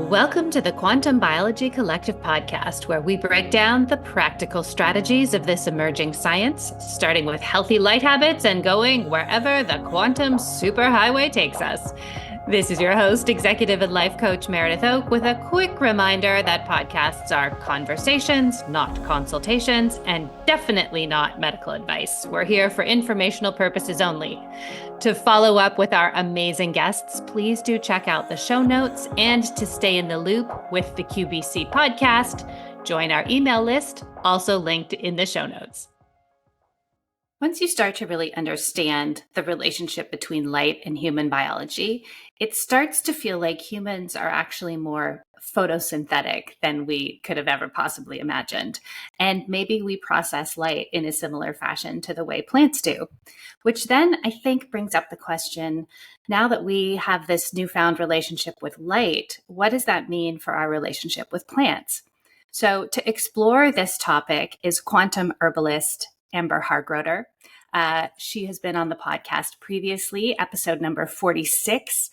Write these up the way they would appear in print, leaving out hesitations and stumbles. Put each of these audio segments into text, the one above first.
Welcome to the Quantum Biology Collective podcast, where we break down the practical strategies of this emerging science, starting with healthy light habits and going wherever the quantum superhighway takes us. This is your host, executive and life coach Meredith Oke, with a quick reminder that podcasts are conversations, not consultations, and definitely not medical advice. We're here for informational purposes only. To follow up with our amazing guests, please do check out the show notes, and to stay in the loop with the QBC podcast, join our email list, also linked in the show notes. Once you start to really understand the relationship between light and human biology, it starts to feel like humans are actually more photosynthetic than we could have ever possibly imagined. And maybe we process light in a similar fashion to the way plants do, which then I think brings up the question, now that we have this newfound relationship with light, what does that mean for our relationship with plants? So to explore this topic is quantum herbalist Amber Hargroder. She has been on the podcast previously, episode number 46.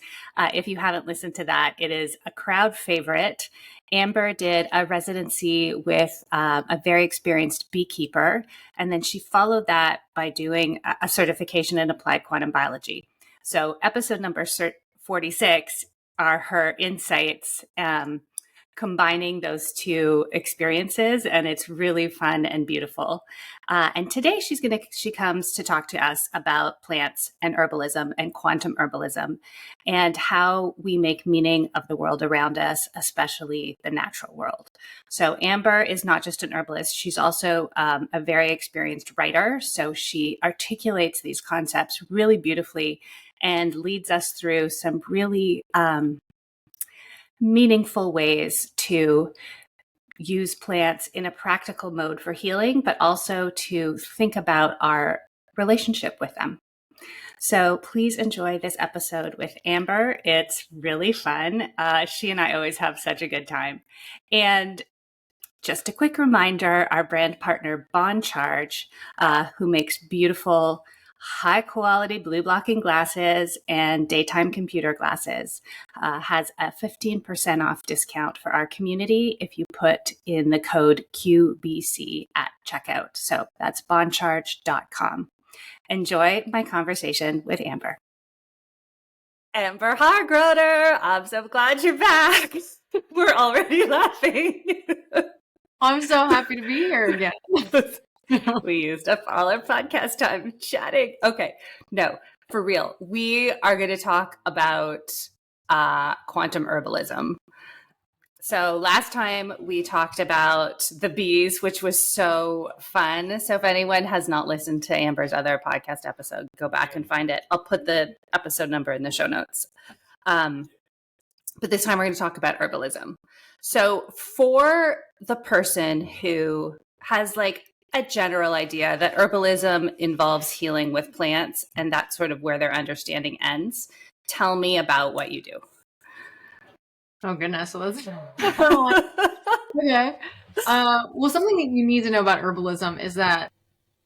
If you haven't listened to that, it is a crowd favorite. Amber did a residency with a very experienced beekeeper, and then she followed that by doing a certification in applied quantum biology. So episode number 46 are her insights, combining those two experiences, and it's really fun and beautiful. And today she comes to talk to us about plants and herbalism and quantum herbalism and how we make meaning of the world around us, especially the natural world. So Amber is not just an herbalist, she's also a very experienced writer. So she articulates these concepts really beautifully and leads us through some really meaningful ways to use plants in a practical mode for healing, but also to think about our relationship with them. So please enjoy this episode with Amber. It's really fun. She and I always have such a good time. And just a quick reminder, our brand partner, Bond Charge, who makes beautiful high quality blue blocking glasses and daytime computer glasses, has a 15% off discount for our community if you put in the code QBC at checkout. So that's bondcharge.com. Enjoy my conversation with Amber. Amber Hargroder, I'm so glad you're back. We're already laughing. I'm so happy to be here again. We used up all our podcast time chatting. Okay. No, for real. We are going to talk about quantum herbalism. So last time we talked about the bees, which was so fun. So if anyone has not listened to Amber's other podcast episode, go back and find it. I'll put the episode number in the show notes. But this time we're going to talk about herbalism. So for the person who has like a general idea that herbalism involves healing with plants, and that's sort of where their understanding ends, tell me about what you do. Oh, goodness. So that's okay. Well, something that you need to know about herbalism is that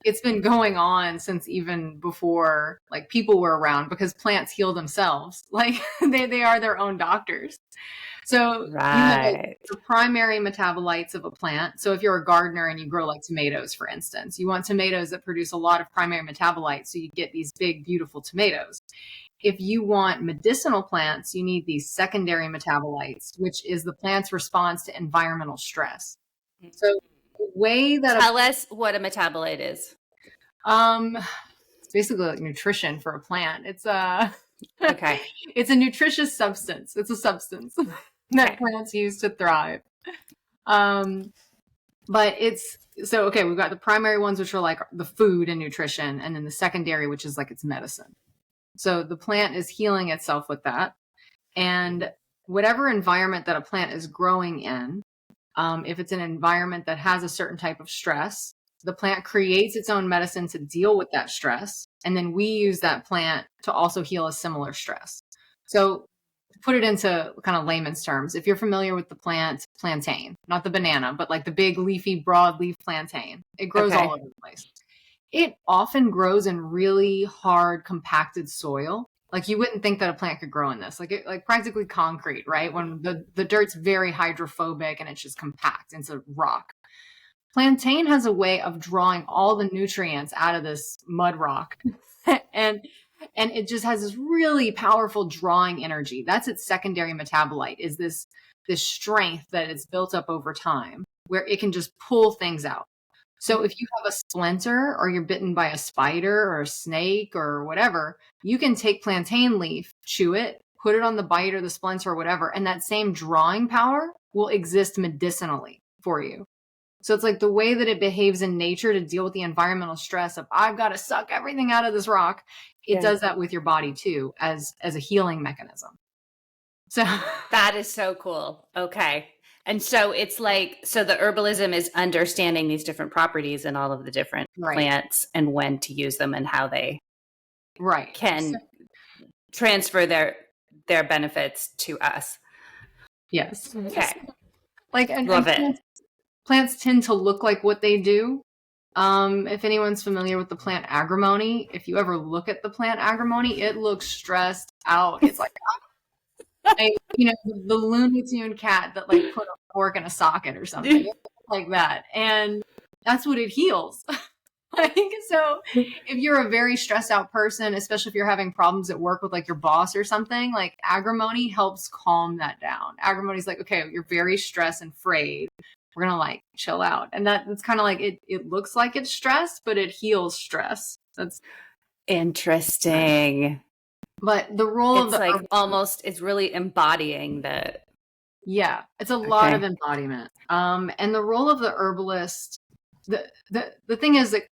it's been going on since even before like people were around, because plants heal themselves. Like they are their own doctors. So you have like the primary metabolites of a plant. So if you're a gardener and you grow like tomatoes, for instance, you want tomatoes that produce a lot of primary metabolites, so you get these big, beautiful tomatoes. If you want medicinal plants, you need these secondary metabolites, which is the plant's response to environmental stress. So the way that tell us what a metabolite is. It's basically like nutrition for a plant. It's okay. It's a nutritious substance. It's a substance that plants use to thrive. But it's so okay. We've got the primary ones, which are like the food and nutrition, and then the secondary, which is like its medicine. So the plant is healing itself with that, and whatever environment that a plant is growing in, if it's an environment that has a certain type of stress, the plant creates its own medicine to deal with that stress. And then we use that plant to also heal a similar stress. So to put it into kind of layman's terms, if you're familiar with the plant plantain, not the banana, but like the big leafy broadleaf plantain, it grows all over the place. It often grows in really hard compacted soil. Like you wouldn't think that a plant could grow in this, like practically concrete, right? When the dirt's very hydrophobic and it's just compact. It's a rock. Plantain has a way of drawing all the nutrients out of this mud rock. and it just has this really powerful drawing energy. That's its secondary metabolite, is this strength that it's built up over time where it can just pull things out. So if you have a splinter or you're bitten by a spider or a snake or whatever, you can take plantain leaf, chew it, put it on the bite or the splinter or whatever, and that same drawing power will exist medicinally for you. So it's like the way that it behaves in nature to deal with the environmental stress of I've got to suck everything out of this rock. It does that with your body too, as a healing mechanism. So that is so cool. Okay. And so it's like, so the herbalism is understanding these different properties in all of the different plants and when to use them and how they can transfer their benefits to us. Yes. Okay. Like, love it. Plants tend to look like what they do. If anyone's familiar with the plant agrimony, if you ever look at the plant agrimony, it looks stressed out. It's like, the Looney Tune cat that like put a fork in a socket or something like that. And that's what it heals. So if you're a very stressed out person, especially if you're having problems at work with like your boss or something, like agrimony helps calm that down. Agrimony is like, okay, you're very stressed and frayed. We're going to like chill out. And that's kind of like, it looks like it's stress, but it heals stress. That's interesting. But the role it's of the like almost, it's really embodying the. Yeah, it's a lot of embodiment. And the role of the herbalist, the thing is that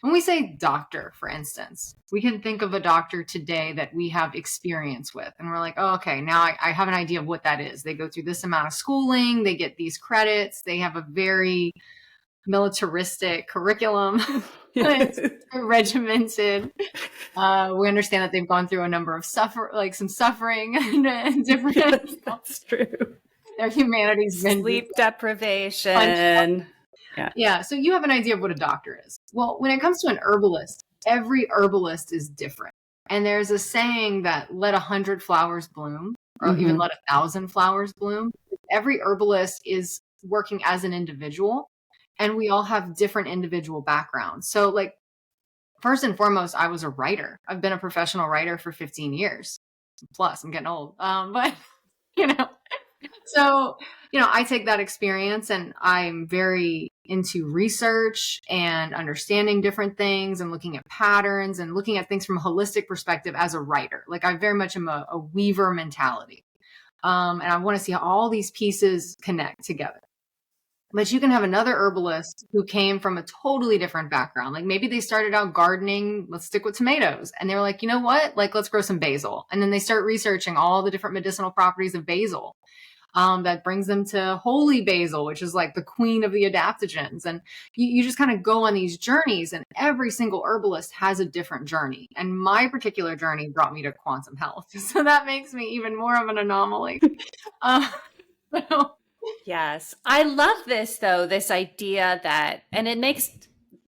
when we say doctor, for instance, we can think of a doctor today that we have experience with. And we're like, oh, okay, now I have an idea of what that is. They go through this amount of schooling, they get these credits, they have a very militaristic curriculum. It's regimented. We understand that they've gone through a number of some suffering and different. That's true. Their humanity's been sleep deprivation. Yeah. So you have an idea of what a doctor is. Well, when it comes to an herbalist, every herbalist is different. And there's a saying that let 100 flowers bloom, or even let 1,000 flowers bloom. Every herbalist is working as an individual, and we all have different individual backgrounds. So like, first and foremost, I was a writer. I've been a professional writer for 15 years. Plus, I'm getting old. But, so, I take that experience and I'm very into research and understanding different things and looking at patterns and looking at things from a holistic perspective as a writer. Like I very much am a weaver mentality. And I want to see how all these pieces connect together. But you can have another herbalist who came from a totally different background. Like maybe they started out gardening, let's stick with tomatoes. And they were like, you know what? Like, let's grow some basil. And then they start researching all the different medicinal properties of basil. That brings them to holy basil, which is like the queen of the adaptogens. And you just kind of go on these journeys, and every single herbalist has a different journey. And my particular journey brought me to quantum health. So that makes me even more of an anomaly. Yes. I love this though, this idea that, and it makes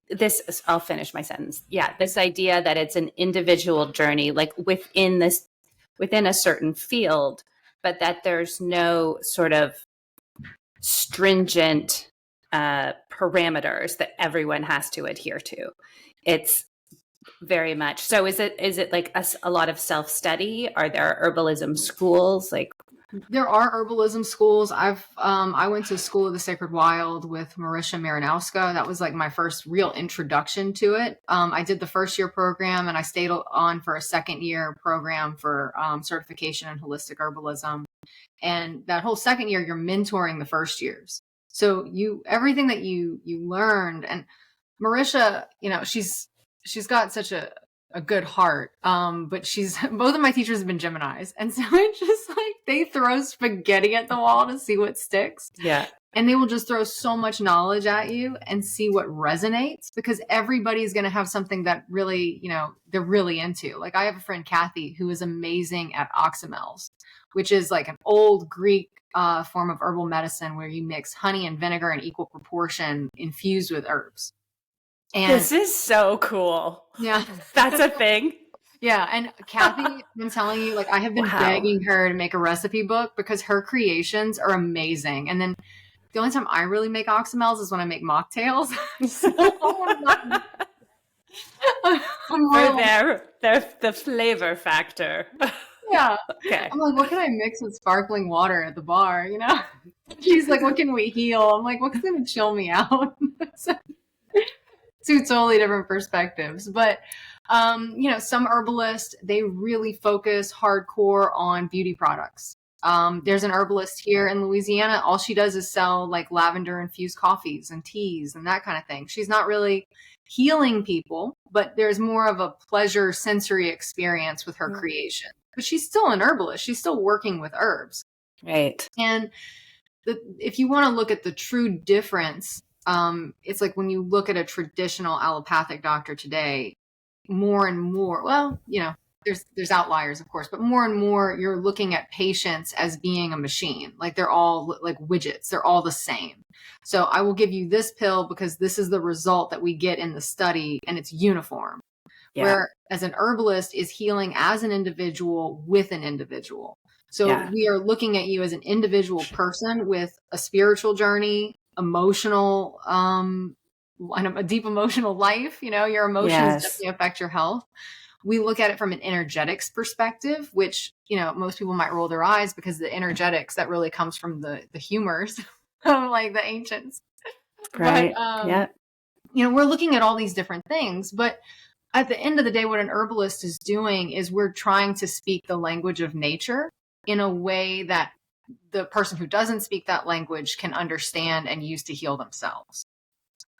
this, I'll finish my sentence. Yeah. This idea that it's an individual journey, like within a certain field, but that there's no sort of stringent parameters that everyone has to adhere to. It's very much. So is it like a lot of self-study? Are there herbalism schools? Like there are herbalism schools. I went to School of the Sacred Wild with Marisha Marinowska. That was like my first real introduction to it. I did the first year program and I stayed on for a second year program for certification in holistic herbalism. And that whole second year, you're mentoring the first years. So everything that you learned, and Marisha, she's got such a good heart. But both of my teachers have been Geminis. And so it's just like, they throw spaghetti at the wall to see what sticks. Yeah. And they will just throw so much knowledge at you and see what resonates, because everybody's going to have something that really, they're really into. Like I have a friend, Kathy, who is amazing at oxymels, which is like an old Greek form of herbal medicine where you mix honey and vinegar in equal proportion infused with herbs. And this is so cool. Yeah. That's a thing. Yeah. And Kathy, I'm telling you, like, I have been begging her to make a recipe book because her creations are amazing. And then the only time I really make oxymels is when I make mocktails. So the flavor factor. Yeah. Okay. I'm like, what can I mix with sparkling water at the bar? You know? She's like, what can we heal? I'm like, what's going to chill me out? So, two totally different perspectives. But, you know, some herbalists, they really focus hardcore on beauty products. There's an herbalist here in Louisiana. All she does is sell like lavender infused coffees and teas and that kind of thing. She's not really healing people, but there's more of a pleasure sensory experience with her creation. But she's still an herbalist. She's still working with herbs. Right. And if you want to look at the true difference, it's like when you look at a traditional allopathic doctor today, more and more, well, you know, there's outliers, of course, but more and more you're looking at patients as being a machine. Like they're all like widgets. They're all the same. So I will give you this pill because this is the result that we get in the study and it's uniform. Yeah. Whereas an herbalist is healing as an individual with an individual. So we are looking at you as an individual person with a spiritual journey, emotional, a deep emotional life. You know, your emotions definitely affect your health. We look at it from an energetics perspective, which, you know, most people might roll their eyes because the energetics that really comes from the humors of like the ancients. Right. But, you know, we're looking at all these different things, but at the end of the day, what an herbalist is doing is we're trying to speak the language of nature in a way that the person who doesn't speak that language can understand and use to heal themselves.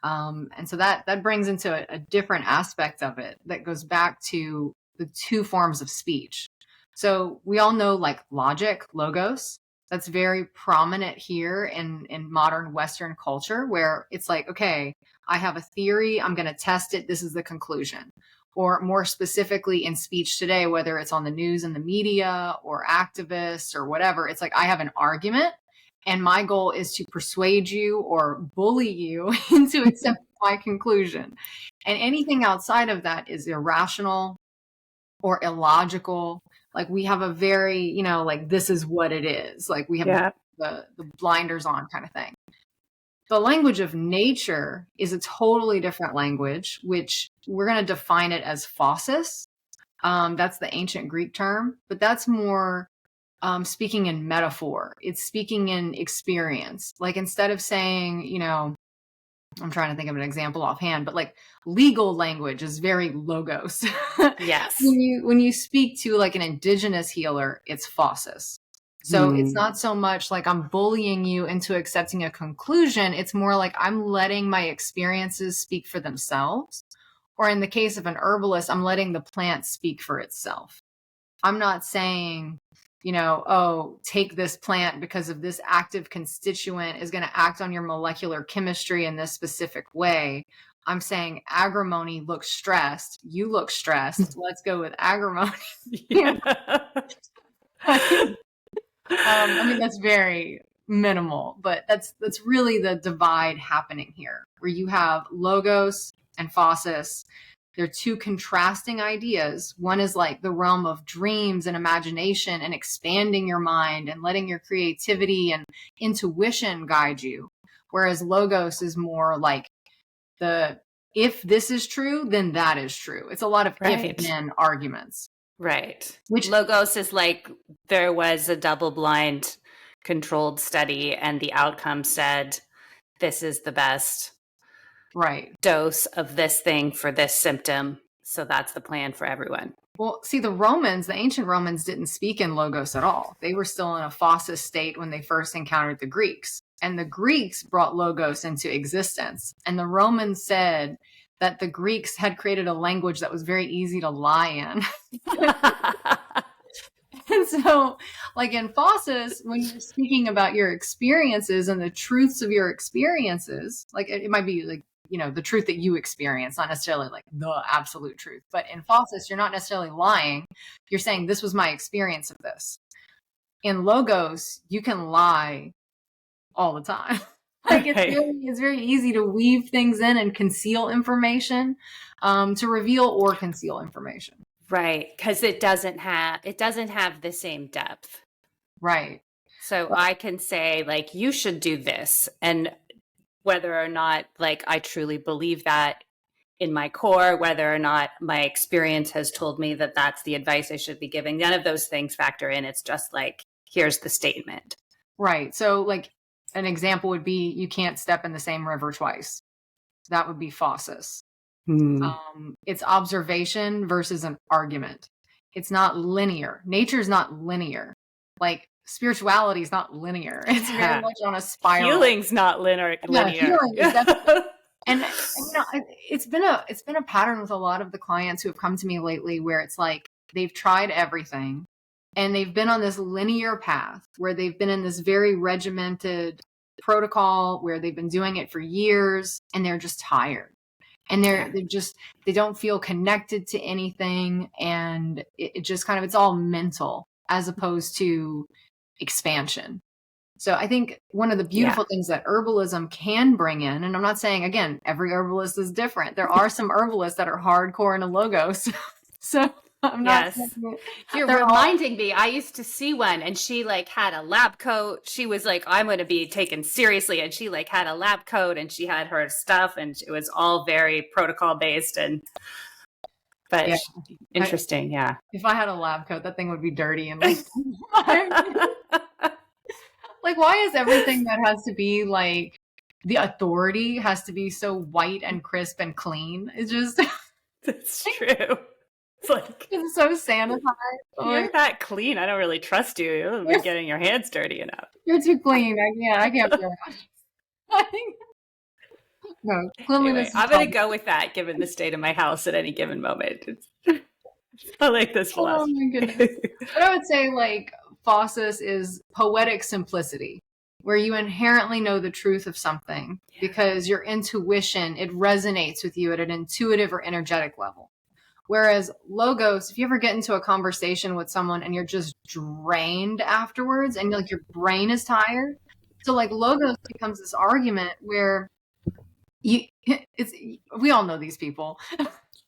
And so that brings into a different aspect of it that goes back to the two forms of speech. So we all know like logic, logos, that's very prominent here in modern Western culture where it's like, okay, I have a theory, I'm going to test it, this is the conclusion. Or more specifically in speech today, whether it's on the news and the media or activists or whatever, it's like I have an argument and my goal is to persuade you or bully you into accepting my conclusion. And anything outside of that is irrational or illogical. Like we have a very, you know, like this is what it is. Like we have the blinders on kind of thing. The language of nature is a totally different language, which we're going to define it as Phusis. That's the ancient Greek term, but that's more speaking in metaphor. It's speaking in experience. Like instead of saying, you know, I'm trying to think of an example offhand, but like legal language is very logos. Yes. When you speak to like an indigenous healer, it's Phusis. So it's not so much like I'm bullying you into accepting a conclusion. It's more like I'm letting my experiences speak for themselves. Or in the case of an herbalist, I'm letting the plant speak for itself. I'm not saying, you know, oh, take this plant because of this active constituent is going to act on your molecular chemistry in this specific way. I'm saying agrimony looks stressed. You look stressed. Let's go with agrimony. I mean, that's very minimal, but that's really the divide happening here, where you have logos and Phusis. They're two contrasting ideas. One is like the realm of dreams and imagination and expanding your mind and letting your creativity and intuition guide you. Whereas logos is more like if this is true, then that is true. It's a lot of if then arguments. Right. Which logos is like there was a double-blind controlled study and the outcome said this is the best dose of this thing for this symptom. So that's the plan for everyone. Well, see, the ancient Romans didn't speak in logos at all. They were still in a Phusis state when they first encountered the Greeks. And the Greeks brought logos into existence. And the Romans said that the Greeks had created a language that was very easy to lie in. And so, like in Phusis, when you're speaking about your experiences and the truths of your experiences, like it might be like, you know, the truth that you experience, not necessarily like the absolute truth. But in Phusis, you're not necessarily lying. You're saying, this was my experience of this. In logos, you can lie all the time. Like it's very easy to weave things in and conceal information, to reveal or conceal information. Right. Because it doesn't have the same depth. Right. So I can say, like, you should do this. And whether or not, like, I truly believe that in my core, whether or not my experience has told me that that's the advice I should be giving, none of those things factor in. It's just like, here's the statement. Right. So, like, an example would be you can't step in the same river twice. That would be Phusis. It's observation versus an argument. It's not linear. Nature's not linear. Like, spirituality is not linear. It's very much on a spiral. Healing's not linear. Healing is definitely. And you know, it's been a pattern with a lot of the clients who have come to me lately, where it's like they've tried everything and they've been on this linear path where they've been in this very regimented protocol where they've been doing it for years, and they're just tired, and they don't feel connected to anything, and it just kind of, it's all mental as opposed to expansion. So I think one of the beautiful things that herbalism can bring in, and I'm not saying, again, every herbalist is different. There are some herbalists that are hardcore in a logos. So I'm not. Yes. You're reminding me. I used to see one, and she like had a lab coat. She was like, I'm going to be taken seriously. And she like had a lab coat, and she had her stuff, and it was all very protocol based. But interesting. If I had a lab coat, that thing would be dirty and like, like, why is everything that has to be like the authority has to be so white and crisp and clean? It's just, that's true. It's like, it's so sanitized. You're that clean. I don't really trust you. You've been getting your hands dirty enough. You're too clean. I can't do it. No, cleanliness. Anyway, I'm going to go with that, given the state of my house at any given moment. I like this philosophy. Oh my goodness. But I would say, like, Phusis is poetic simplicity, where you inherently know the truth of something because your intuition, it resonates with you at an intuitive or energetic level. Whereas logos, if you ever get into a conversation with someone and you're just drained afterwards and like your brain is tired. So like logos becomes this argument where we all know these people.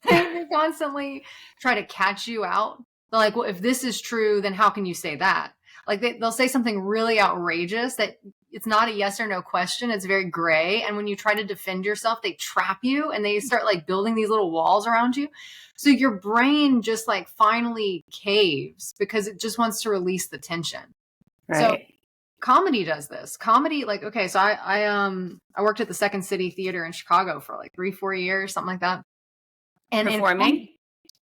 They constantly try to catch you out. They're like, well, if this is true, then how can you say that? Like they'll say something really outrageous that it's not a yes or no question. It's very gray. And when you try to defend yourself, they trap you and they start like building these little walls around you. So your brain just like finally caves because it just wants to release the tension. Right. So comedy does this. Comedy, like, okay, so I worked at the Second City Theater in Chicago for like 3-4 years, something like that. And performing?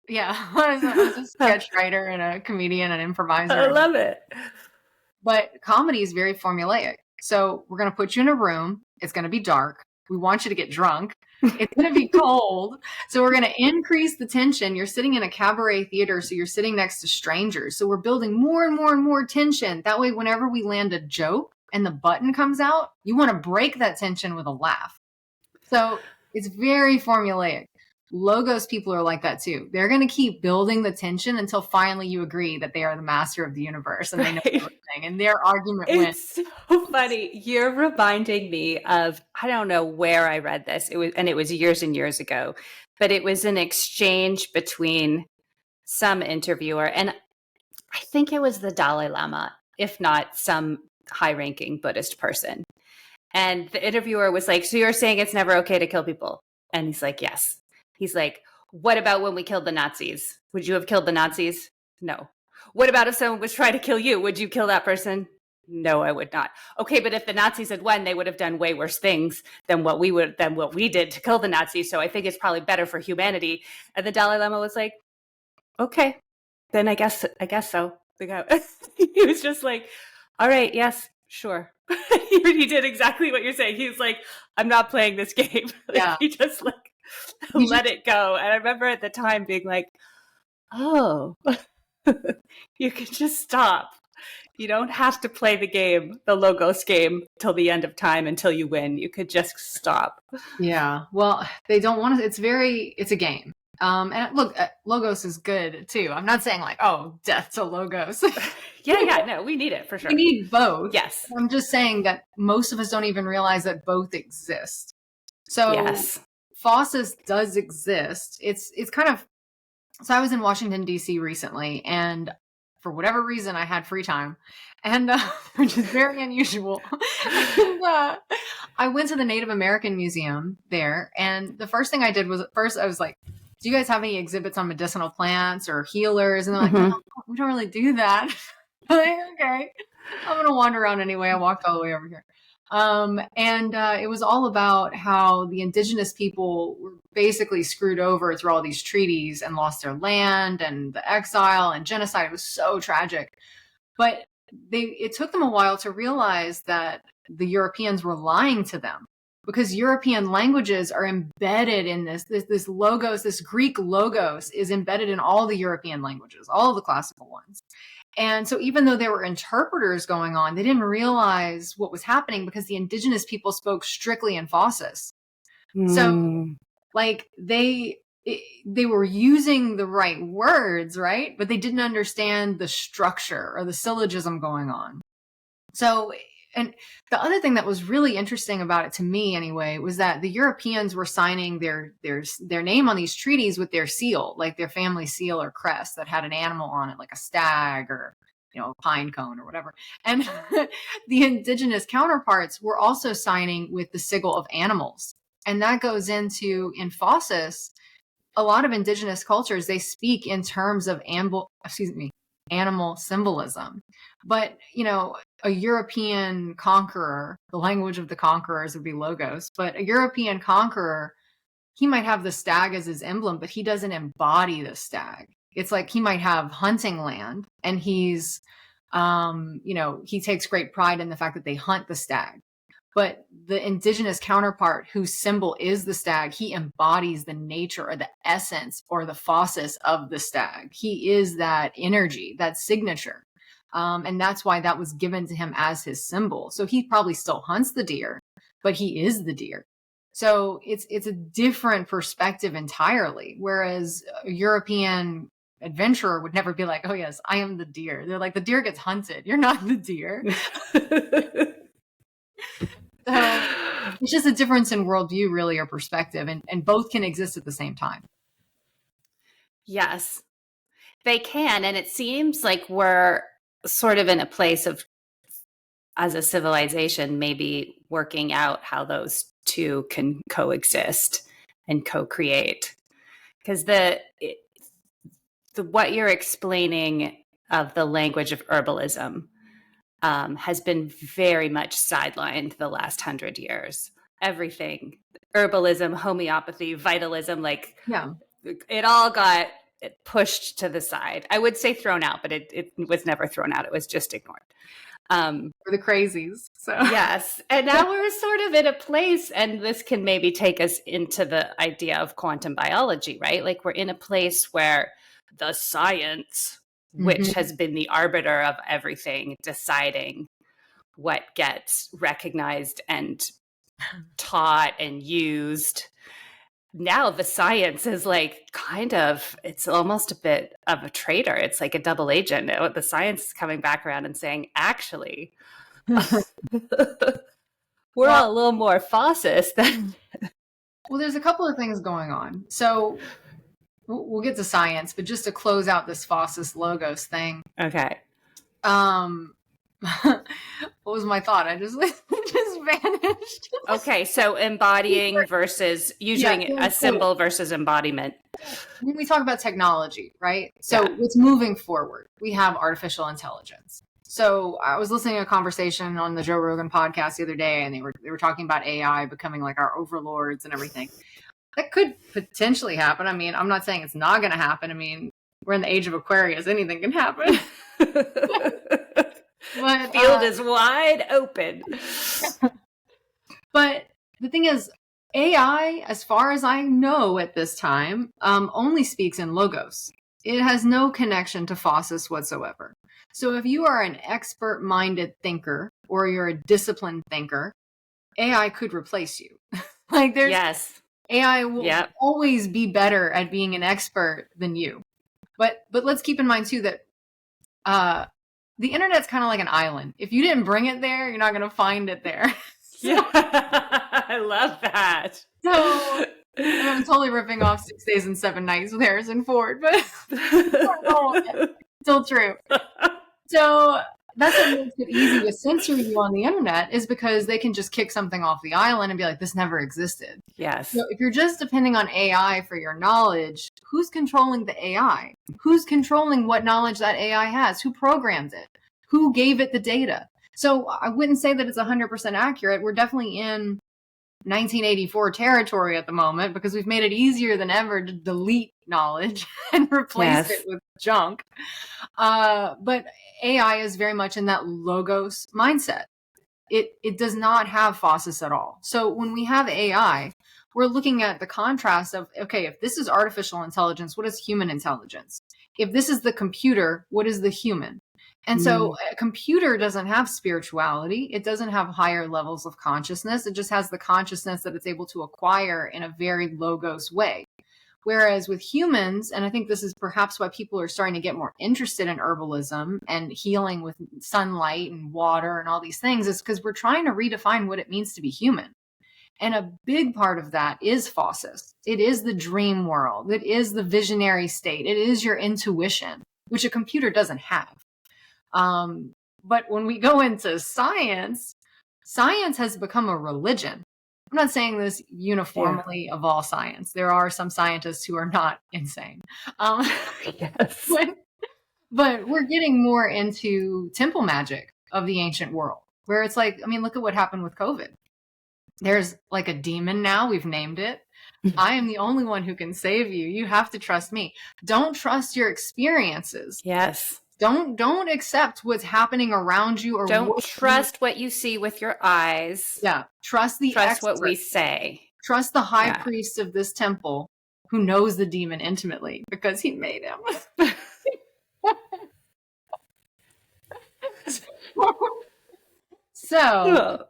Yeah, I was a sketch writer and a comedian and improviser. I love it. But comedy is very formulaic. So we're going to put you in a room. It's going to be dark. We want you to get drunk. It's going to be cold. So we're going to increase the tension. You're sitting in a cabaret theater, so you're sitting next to strangers. So we're building more and more and more tension. That way, whenever we land a joke and the button comes out, you want to break that tension with a laugh. So it's very formulaic. Logos people are like that too. They're going to keep building the tension until finally you agree that they are the master of the universe and they know everything, and their argument wins. It's so funny. You're reminding me of, I don't know where I read this. It was years and years ago, but it was an exchange between some interviewer and I think it was the Dalai Lama, if not some high-ranking Buddhist person. And the interviewer was like, so you're saying it's never okay to kill people? And he's like, yes. He's like, what about when we killed the Nazis? Would you have killed the Nazis? No. What about if someone was trying to kill you? Would you kill that person? No, I would not. Okay, but if the Nazis had won, they would have done way worse things than what we did to kill the Nazis. So I think it's probably better for humanity. And the Dalai Lama was like, okay, then I guess so. He was just like, all right, yes, sure. He did exactly what you're saying. He was like, I'm not playing this game. He just like let it go. And I remember at the time being like, oh, you can just stop. You don't have to play the game, the logos game, till the end of time until you win. You could just stop. Yeah. Well, they don't want to. It's a game. And look, logos is good too. I'm not saying like, oh, death to logos. No, we need it for sure. We need both. Yes. I'm just saying that most of us don't even realize that both exist. So yes. Phusis does exist. It's kind of, So I was in Washington, D.C. recently, and for whatever reason, I had free time, and which is very unusual. And, I went to the Native American Museum there, and the first thing I did was, I was like, do you guys have any exhibits on medicinal plants or healers? And they're like, no, we don't really do that. I'm like, okay, I'm going to wander around anyway. I walked all the way over here. It was all about how the indigenous people were basically screwed over through all these treaties and lost their land and the exile and genocide. It was so tragic. But it took them a while to realize that the Europeans were lying to them, because European languages are embedded in this logos, this Greek logos is embedded in all the European languages, all of the classical ones. And so even though there were interpreters going on, they didn't realize what was happening because the indigenous people spoke strictly in Phusis. So like they were using the right words, right? But they didn't understand the structure or the syllogism going on. So, and the other thing that was really interesting about it, to me anyway, was that the Europeans were signing their name on these treaties with their seal, like their family seal or crest that had an animal on it, like a stag or, you know, a pine cone or whatever. And the indigenous counterparts were also signing with the sigil of animals. And that goes into, in Phusis, a lot of indigenous cultures, they speak in terms of animal symbolism. But, you know, a European conqueror, the language of the conquerors would be logos, but a European conqueror, he might have the stag as his emblem, but he doesn't embody the stag. It's like he might have hunting land, and he's, you know, he takes great pride in the fact that they hunt the stag. But the indigenous counterpart, whose symbol is the stag, he embodies the nature or the essence or the Phusis of the stag. He is that energy, that signature. And that's why that was given to him as his symbol. So he probably still hunts the deer, but he is the deer. So it's a different perspective entirely. Whereas a European adventurer would never be like, oh yes, I am the deer. They're like, the deer gets hunted. You're not the deer. So it's just a difference in worldview, really, or perspective, and both can exist at the same time. Yes, they can. And it seems like we're sort of in a place of, as a civilization, maybe working out how those two can coexist and co-create. Because what you're explaining of the language of herbalism has been very much sidelined the last 100 years. Everything, herbalism, homeopathy, vitalism, like it all got pushed to the side. I would say thrown out, but it was never thrown out. It was just ignored. For the crazies. So yes. And now we're sort of in a place, and this can maybe take us into the idea of quantum biology, right? Like we're in a place where the science, which has been the arbiter of everything, deciding what gets recognized and taught and used. Now the science is like it's almost a bit of a traitor. It's like a double agent. The science is coming back around and saying, actually, we're all a little more Phusis than... Well, there's a couple of things going on. So we'll get to science, but just to close out this Phusis logos thing. Okay. What was my thought? I just vanished. Okay, so embodying versus using a symbol versus embodiment. When we talk about technology, right? So what's moving forward? We have artificial intelligence. So I was listening to a conversation on the Joe Rogan podcast the other day, and they were talking about AI becoming like our overlords and everything. That could potentially happen. I mean, I'm not saying it's not going to happen. I mean, we're in the age of Aquarius. Anything can happen. But field is wide open. But the thing is, AI, as far as I know at this time, only speaks in logos. It has no connection to Phusis whatsoever. So if you are an expert-minded thinker or you're a disciplined thinker, AI could replace you. Like AI will always be better at being an expert than you. But let's keep in mind too that the internet's kind of like an island. If you didn't bring it there, you're not going to find it there. Yeah, I love that. So I'm totally ripping off 6 Days and 7 Nights with Harrison Ford, but still true. So that's what makes it easy to censor you on the internet, is because they can just kick something off the island and be like, this never existed. Yes. So if you're just depending on AI for your knowledge, who's controlling the AI? Who's controlling what knowledge that AI has? Who programmed it? Who gave it the data? So I wouldn't say that it's 100% accurate. We're definitely in 1984 territory at the moment, because we've made it easier than ever to delete knowledge and replace it with junk. But AI is very much in that logos mindset. It does not have Phusis at all. So when we have AI, we're looking at the contrast of, okay, if this is artificial intelligence, what is human intelligence? If this is the computer, what is the human? And so a computer doesn't have spirituality. It doesn't have higher levels of consciousness. It just has the consciousness that it's able to acquire in a very logos way. Whereas with humans, and I think this is perhaps why people are starting to get more interested in herbalism and healing with sunlight and water and all these things, is because we're trying to redefine what it means to be human. And a big part of that is Phusis. It is the dream world. It is the visionary state. It is your intuition, which a computer doesn't have. But when we go into science, science has become a religion. I'm not saying this uniformly of all science. There are some scientists who are not insane. Yes. But we're getting more into temple magic of the ancient world, where it's like, I mean, look at what happened with COVID. There's like a demon now. We've named it. I am the only one who can save you. You have to trust me. Don't trust your experiences. Yes. Don't accept what's happening around you, or don't trust what you see with your eyes. Yeah. Trust what we say. Trust the high priest of this temple who knows the demon intimately because he made him. So,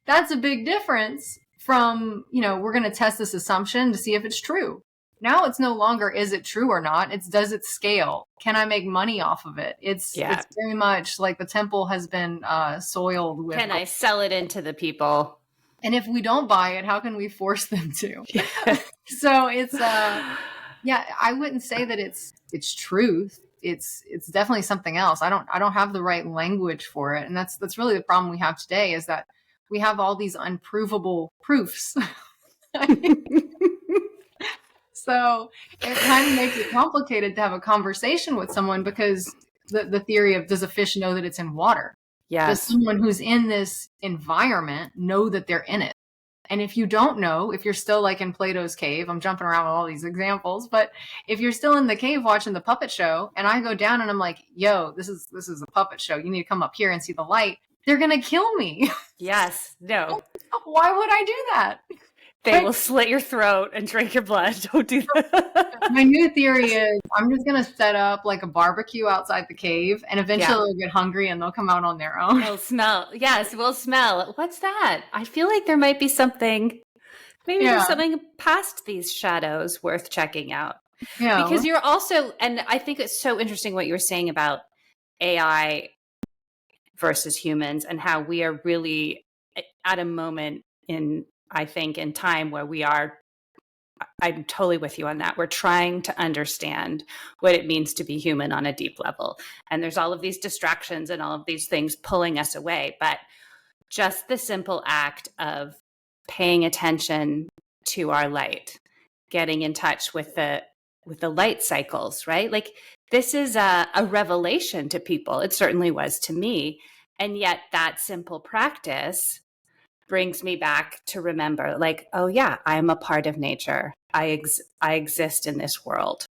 that's a big difference from, we're going to test this assumption to see if it's true. Now it's no longer, is it true or not? It's, does it scale? Can I make money off of it? It's very much like the temple has been soiled with. Can I sell it into the people? And if we don't buy it, how can we force them to? So it's, I wouldn't say that it's truth. It's definitely something else. I don't have the right language for it. And that's really the problem we have today, is that we have all these unprovable proofs. So it kind of makes it complicated to have a conversation with someone, because the theory of, does a fish know that it's in water? Yes. Does someone who's in this environment know that they're in it? And if you don't know, if you're still like in Plato's cave, I'm jumping around with all these examples, but if you're still in the cave watching the puppet show and I go down and I'm like, yo, this is a puppet show. You need to come up here and see the light. They're going to kill me. Yes. No. Why would I do that? They will slit your throat and drink your blood. Don't do that. My new theory is I'm just going to set up like a barbecue outside the cave, and eventually they'll get hungry and they'll come out on their own. We'll smell. Yes, we'll smell. What's that? I feel like there might be something, there's something past these shadows worth checking out. Yeah. Because you're also, and I think it's so interesting what you were saying about AI versus humans, and how we are really at a moment in time where we are, I'm totally with you on that. We're trying to understand what it means to be human on a deep level. And there's all of these distractions and all of these things pulling us away. But just the simple act of paying attention to our light, getting in touch with the light cycles, right? Like, this is a revelation to people. It certainly was to me. And yet that simple practice brings me back to remember, like, oh yeah, I'm a part of nature. I exist in this world.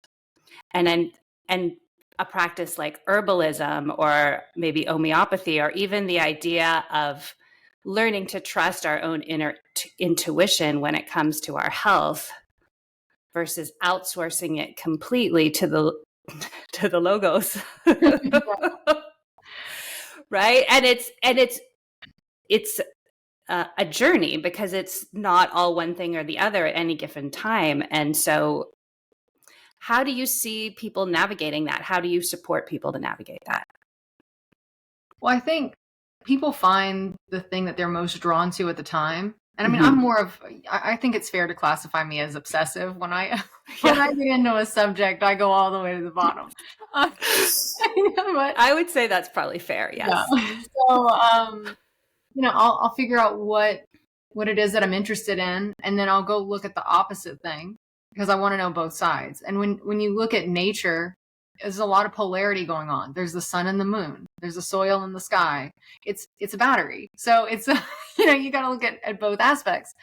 And a practice like herbalism, or maybe homeopathy, or even the idea of learning to trust our own inner intuition when it comes to our health, versus outsourcing it completely to the logos. Right? And it's a journey, because it's not all one thing or the other at any given time. And so how do you see people navigating that? How do you support people to navigate that? Well, I think people find the thing that they're most drawn to at the time. And I mean, I'm more of, I think it's fair to classify me as obsessive. When I get into a subject, I go all the way to the bottom. But, I would say that's probably fair. Yes. Yeah. So, I'll figure out what it is that I'm interested in, and then I'll go look at the opposite thing because I want to know both sides. And when you look at nature, there's a lot of polarity going on. There's the sun and the moon. There's the soil and the sky. It's a battery. So it's, you got to look at both aspects.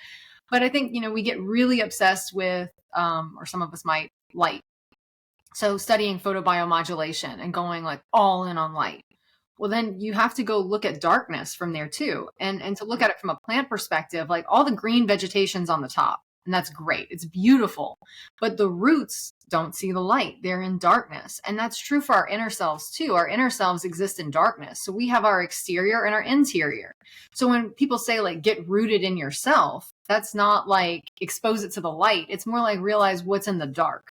But I think, we get really obsessed with, or some of us might, light. So studying photobiomodulation and going like all in on light. Well, then you have to go look at darkness from there too. And to look at it from a plant perspective, like all the green vegetation's on the top. And that's great. It's beautiful. But the roots don't see the light. They're in darkness. And that's true for our inner selves too. Our inner selves exist in darkness. So we have our exterior and our interior. So when people say like get rooted in yourself, that's not like expose it to the light. It's more like realize what's in the dark.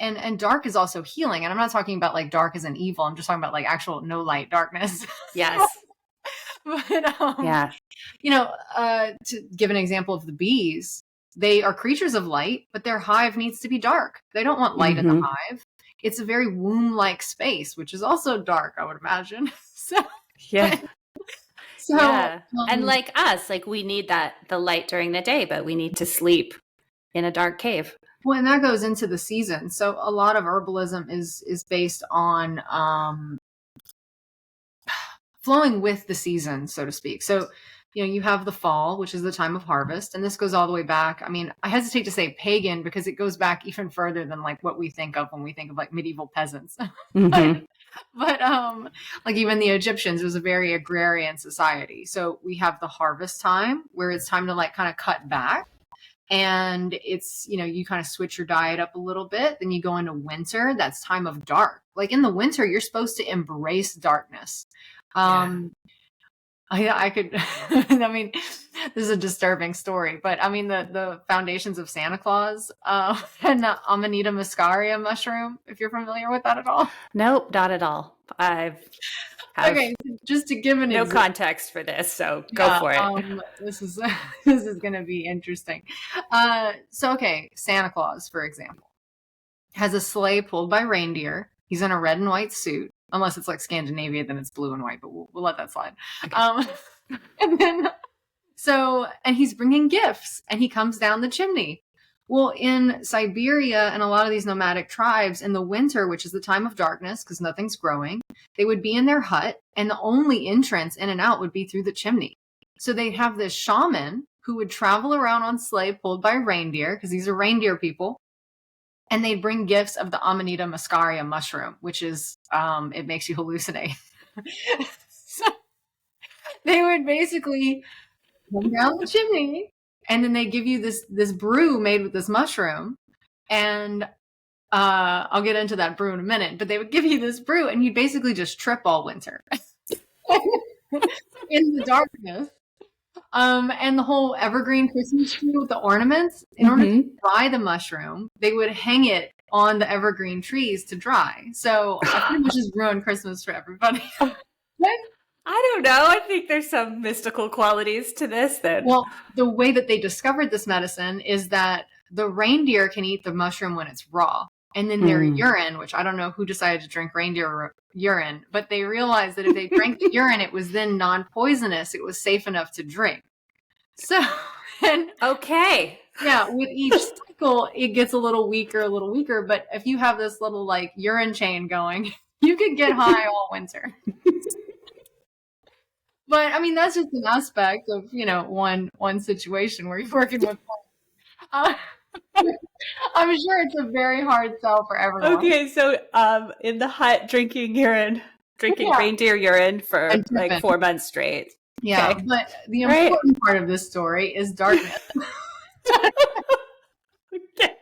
And dark is also healing. And I'm not talking about like dark as an evil. I'm just talking about like actual no light darkness. Yes. But, to give an example of the bees, they are creatures of light, but their hive needs to be dark. They don't want light in the hive. It's a very womb-like space, which is also dark, I would imagine. And like us, like we need the light during the day, but we need to sleep in a dark cave. Well, and that goes into the season. So a lot of herbalism is based on flowing with the season, so to speak. So you have the fall, which is the time of harvest. And this goes all the way back. I mean, I hesitate to say pagan because it goes back even further than like what we think of when we think of like medieval peasants. But like even the Egyptians, it was a very agrarian society. So we have the harvest time where it's time to like kind of cut back. And it's, you kind of switch your diet up a little bit. Then you go into winter. That's time of dark. Like in the winter, you're supposed to embrace darkness. I could, I mean, this is a disturbing story, but I mean, the foundations of Santa Claus, and the Amanita muscaria mushroom, if you're familiar with that at all. Nope, not at all. Okay, so just to give an example. Context for this, so go for it. This is going to be interesting. Santa Claus, for example, has a sleigh pulled by reindeer. He's in a red and white suit. Unless it's like Scandinavia, then it's blue and white, but we'll let that slide. Okay. And he's bringing gifts and he comes down the chimney. Well, in Siberia and a lot of these nomadic tribes in the winter, which is the time of darkness because nothing's growing, they would be in their hut and the only entrance in and out would be through the chimney. So they'd have this shaman who would travel around on sleigh pulled by reindeer because these are reindeer people. And they'd bring gifts of the Amanita muscaria mushroom, which is, it makes you hallucinate. So they would basically come down the chimney and then they give you this brew made with this mushroom. And I'll get into that brew in a minute, but they would give you this brew and you'd basically just trip all winter in the darkness. And the whole evergreen Christmas tree with the ornaments, in order to dry the mushroom, they would hang it on the evergreen trees to dry. So I pretty much just ruined Christmas for everybody. I don't know. I think there's some mystical qualities to this then. Well, the way that they discovered this medicine is that the reindeer can eat the mushroom when it's raw. And then their urine, which I don't know who decided to drink reindeer urine, but they realized that if they drank the urine, it was then non-poisonous. It was safe enough to drink. So, okay. Yeah, with each cycle, it gets a little weaker. But if you have this little like urine chain going, you could get high all winter. But I mean, that's just an aspect of, one situation where you're working with I'm sure it's a very hard sell for everyone. Okay, so in the hut drinking reindeer urine for like 4 months straight. Yeah, okay. But the important part of this story is darkness. Okay.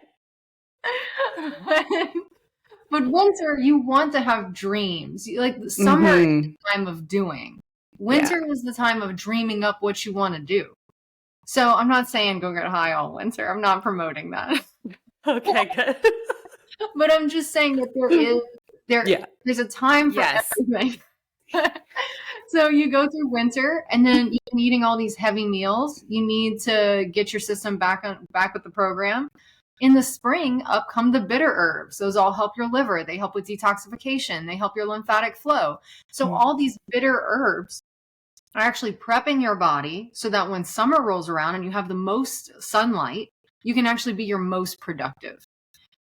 But winter, you want to have dreams. Like summer is the time of doing. Winter is the time of dreaming up what you want to do. So I'm not saying go get high all winter. I'm not promoting that. Okay, good. But I'm just saying that there's a time for everything. So you go through winter, and then you've been eating all these heavy meals. You need to get your system back with the program. In the spring, up come the bitter herbs. Those all help your liver. They help with detoxification. They help your lymphatic flow. So all these bitter herbs are actually prepping your body so that when summer rolls around and you have the most sunlight, you can actually be your most productive.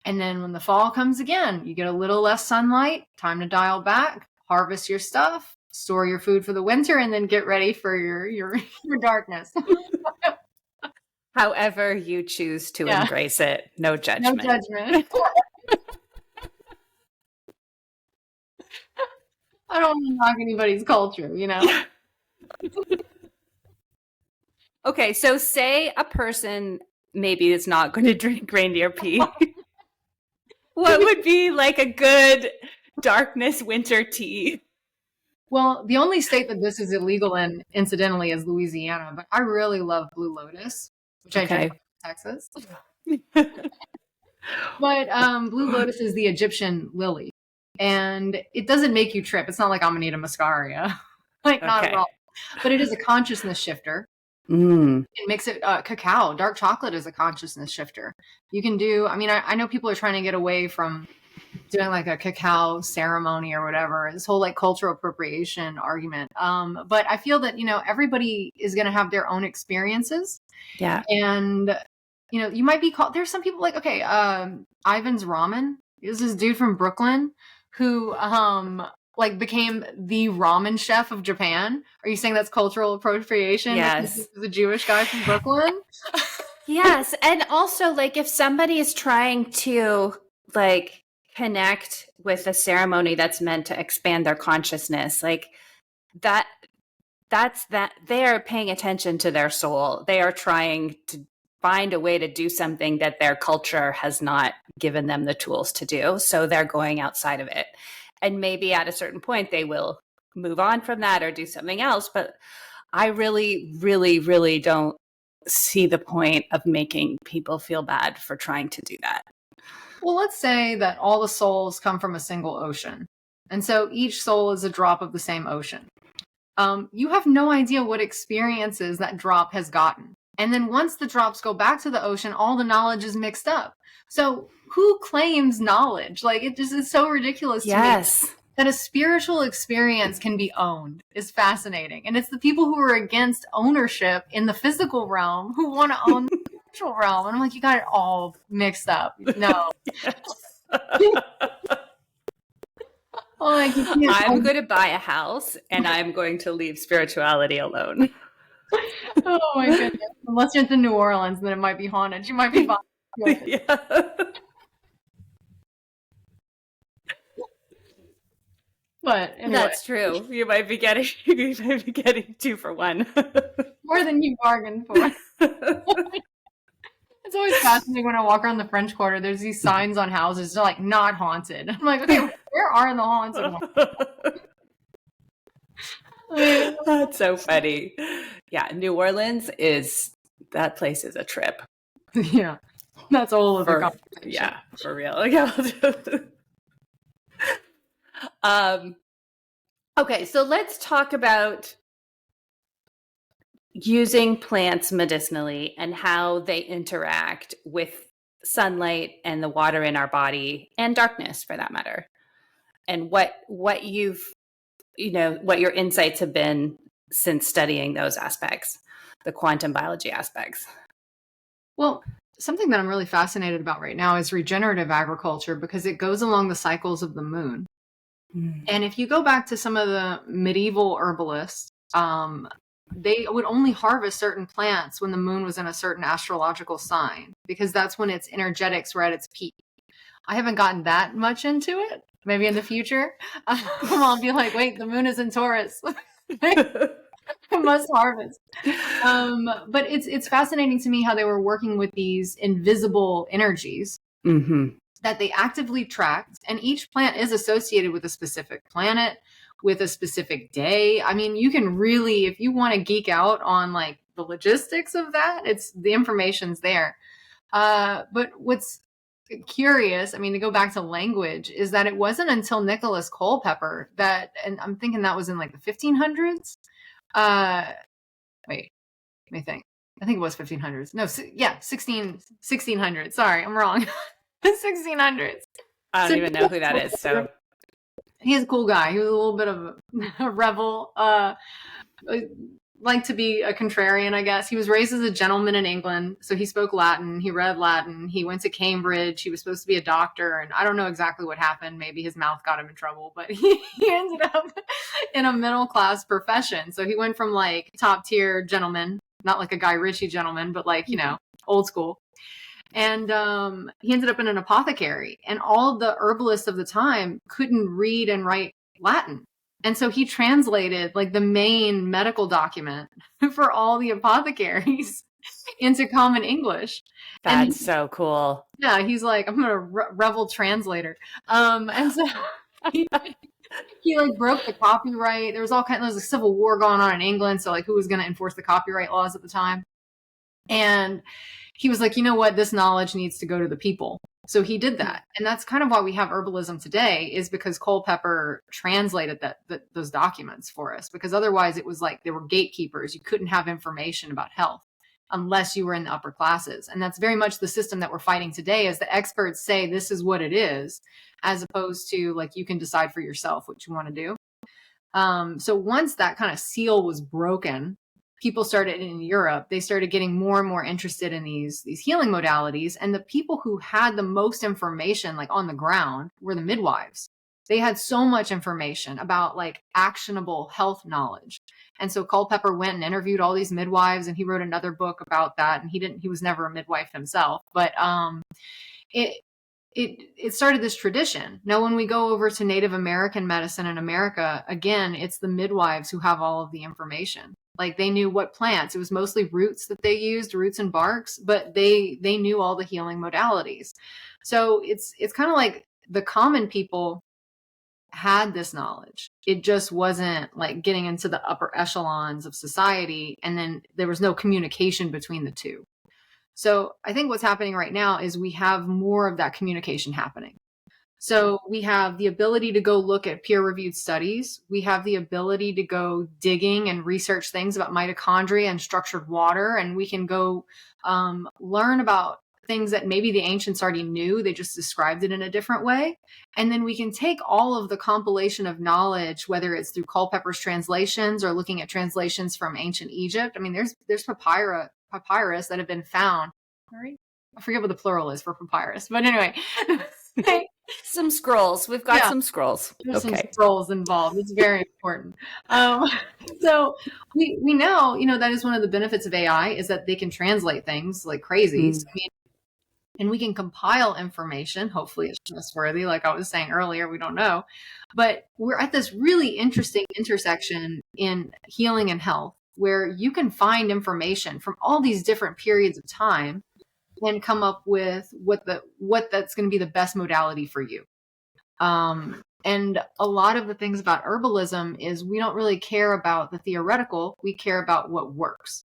And then when the fall comes again, you get a little less sunlight, time to dial back, harvest your stuff, store your food for the winter, and then get ready for your darkness. However you choose to embrace it. No judgment. No judgment. I don't want to knock anybody's culture, you know? Okay, so say a person maybe is not going to drink reindeer pee. What would be like a good darkness winter tea? Well, the only state that this is illegal in, incidentally, is Louisiana, but I really love Blue Lotus, which I drink in Texas. But Blue Lotus is the Egyptian lily, and it doesn't make you trip. It's not like Amanita muscaria, not at all. But it is a consciousness shifter. You can mix it, cacao, dark chocolate is a consciousness shifter. You can do, I know people are trying to get away from doing like a cacao ceremony or whatever, this whole like cultural appropriation argument. But I feel that, everybody is going to have their own experiences. Yeah. And, you might be called, there's some people like, Ivan's Ramen is this dude from Brooklyn who, became the ramen chef of Japan. Are you saying that's cultural appropriation? Yes. This is a Jewish guy from Brooklyn? Yes. And also, like, if somebody is trying to, like, connect with a ceremony that's meant to expand their consciousness, like, that's they are paying attention to their soul. They are trying to find a way to do something that their culture has not given them the tools to do. So they're going outside of it. And maybe at a certain point, they will move on from that or do something else. But I really, really, really don't see the point of making people feel bad for trying to do that. Well, let's say that all the souls come from a single ocean. And so each soul is a drop of the same ocean. You have no idea what experiences that drop has gotten. And then once the drops go back to the ocean, all the knowledge is mixed up. So who claims knowledge? Like, it just is so ridiculous to me that a spiritual experience can be owned is fascinating. And it's the people who are against ownership in the physical realm who want to own the spiritual realm. And I'm like, you got it all mixed up. No. I'm going to buy a house and I'm going to leave spirituality alone. Oh my goodness. Unless you're in New Orleans, then it might be haunted. You might be buying. Yeah. But anyway. That's true. You might be getting 2 for 1. More than you bargained for. It's always fascinating when I walk around the French Quarter. There's these signs on houses. They're like, not haunted. I'm like, okay, where are the haunted ones? That's so funny. Yeah, New Orleans that place is a trip. Yeah, that's all of the conversation. Yeah, for real. Yeah. Okay, so let's talk about using plants medicinally and how they interact with sunlight and the water in our body and darkness, for that matter, and what your insights have been since studying those aspects, the quantum biology aspects. Well, something that I'm really fascinated about right now is regenerative agriculture, because it goes along the cycles of the moon. And if you go back to some of the medieval herbalists, they would only harvest certain plants when the moon was in a certain astrological sign, because that's when its energetics were at its peak. I haven't gotten that much into it. Maybe in the future, I'll be like, wait, the moon is in Taurus. I must harvest. But it's fascinating to me how they were working with these invisible energies that they actively tracked. And each plant is associated with a specific planet, with a specific day. I mean, you can really, if you want to geek out on like the logistics of that, the information's there. But what's curious, I mean, to go back to language, is that it wasn't until Nicholas Culpeper that, and I'm thinking that was in like the 1500s. Wait, let me think. I think it was 1500s. No, 1600s. Sorry, I'm wrong. 1600s. I don't even know who that is. So he's a cool guy. He was a little bit of a rebel. Like to be a contrarian, I guess. He was raised as a gentleman in England, so he spoke Latin. He read Latin. He went to Cambridge. He was supposed to be a doctor, and I don't know exactly what happened. Maybe his mouth got him in trouble, but he ended up in a middle class profession. So he went from like top tier gentleman, not like a Guy Ritchie gentleman, but like, you know, old school. And he ended up in an apothecary, and all of the herbalists of the time couldn't read and write Latin. And so he translated like the main medical document for all the apothecaries into common English. That's so cool. Yeah, he's like, I'm a rebel translator. And so he like broke the copyright. There was there was a civil war going on in England. So like, who was going to enforce the copyright laws at the time? And he was like, you know what? This knowledge needs to go to the people. So he did that. And that's kind of why we have herbalism today, is because Culpeper translated those documents for us, because otherwise it was like they were gatekeepers. You couldn't have information about health unless you were in the upper classes. And that's very much the system that we're fighting today, is the experts say this is what it is, as opposed to like, you can decide for yourself what you want to do. So once that kind of seal was broken, people started in Europe, they started getting more and more interested in these healing modalities. And the people who had the most information like on the ground were the midwives. They had so much information about like actionable health knowledge. And so Culpeper went and interviewed all these midwives, and he wrote another book about that. And he was never a midwife himself, but it started this tradition. Now, when we go over to Native American medicine in America, again, it's the midwives who have all of the information. Like they knew what plants, it was mostly roots that they used, roots and barks, but they knew all the healing modalities. So it's kind of like the common people had this knowledge. It just wasn't like getting into the upper echelons of society. And then there was no communication between the two. So I think what's happening right now is we have more of that communication happening. So we have the ability to go look at peer-reviewed studies. We have the ability to go digging and research things about mitochondria and structured water. And we can go learn about things that maybe the ancients already knew. They just described it in a different way. And then we can take all of the compilation of knowledge, whether it's through Culpeper's translations or looking at translations from ancient Egypt. I mean, there's papyrus that have been found. Sorry, I forget what the plural is for papyrus. But anyway. Some scrolls. We've got some scrolls. There's some scrolls involved. It's very important. So we know, that is one of the benefits of AI, is that they can translate things like crazy. So, and we can compile information. Hopefully it's trustworthy. Like I was saying earlier, we don't know. But we're at this really interesting intersection in healing and health, where you can find information from all these different periods of time and come up with what that's going to be the best modality for you. And a lot of the things about herbalism is we don't really care about the theoretical. We care about what works.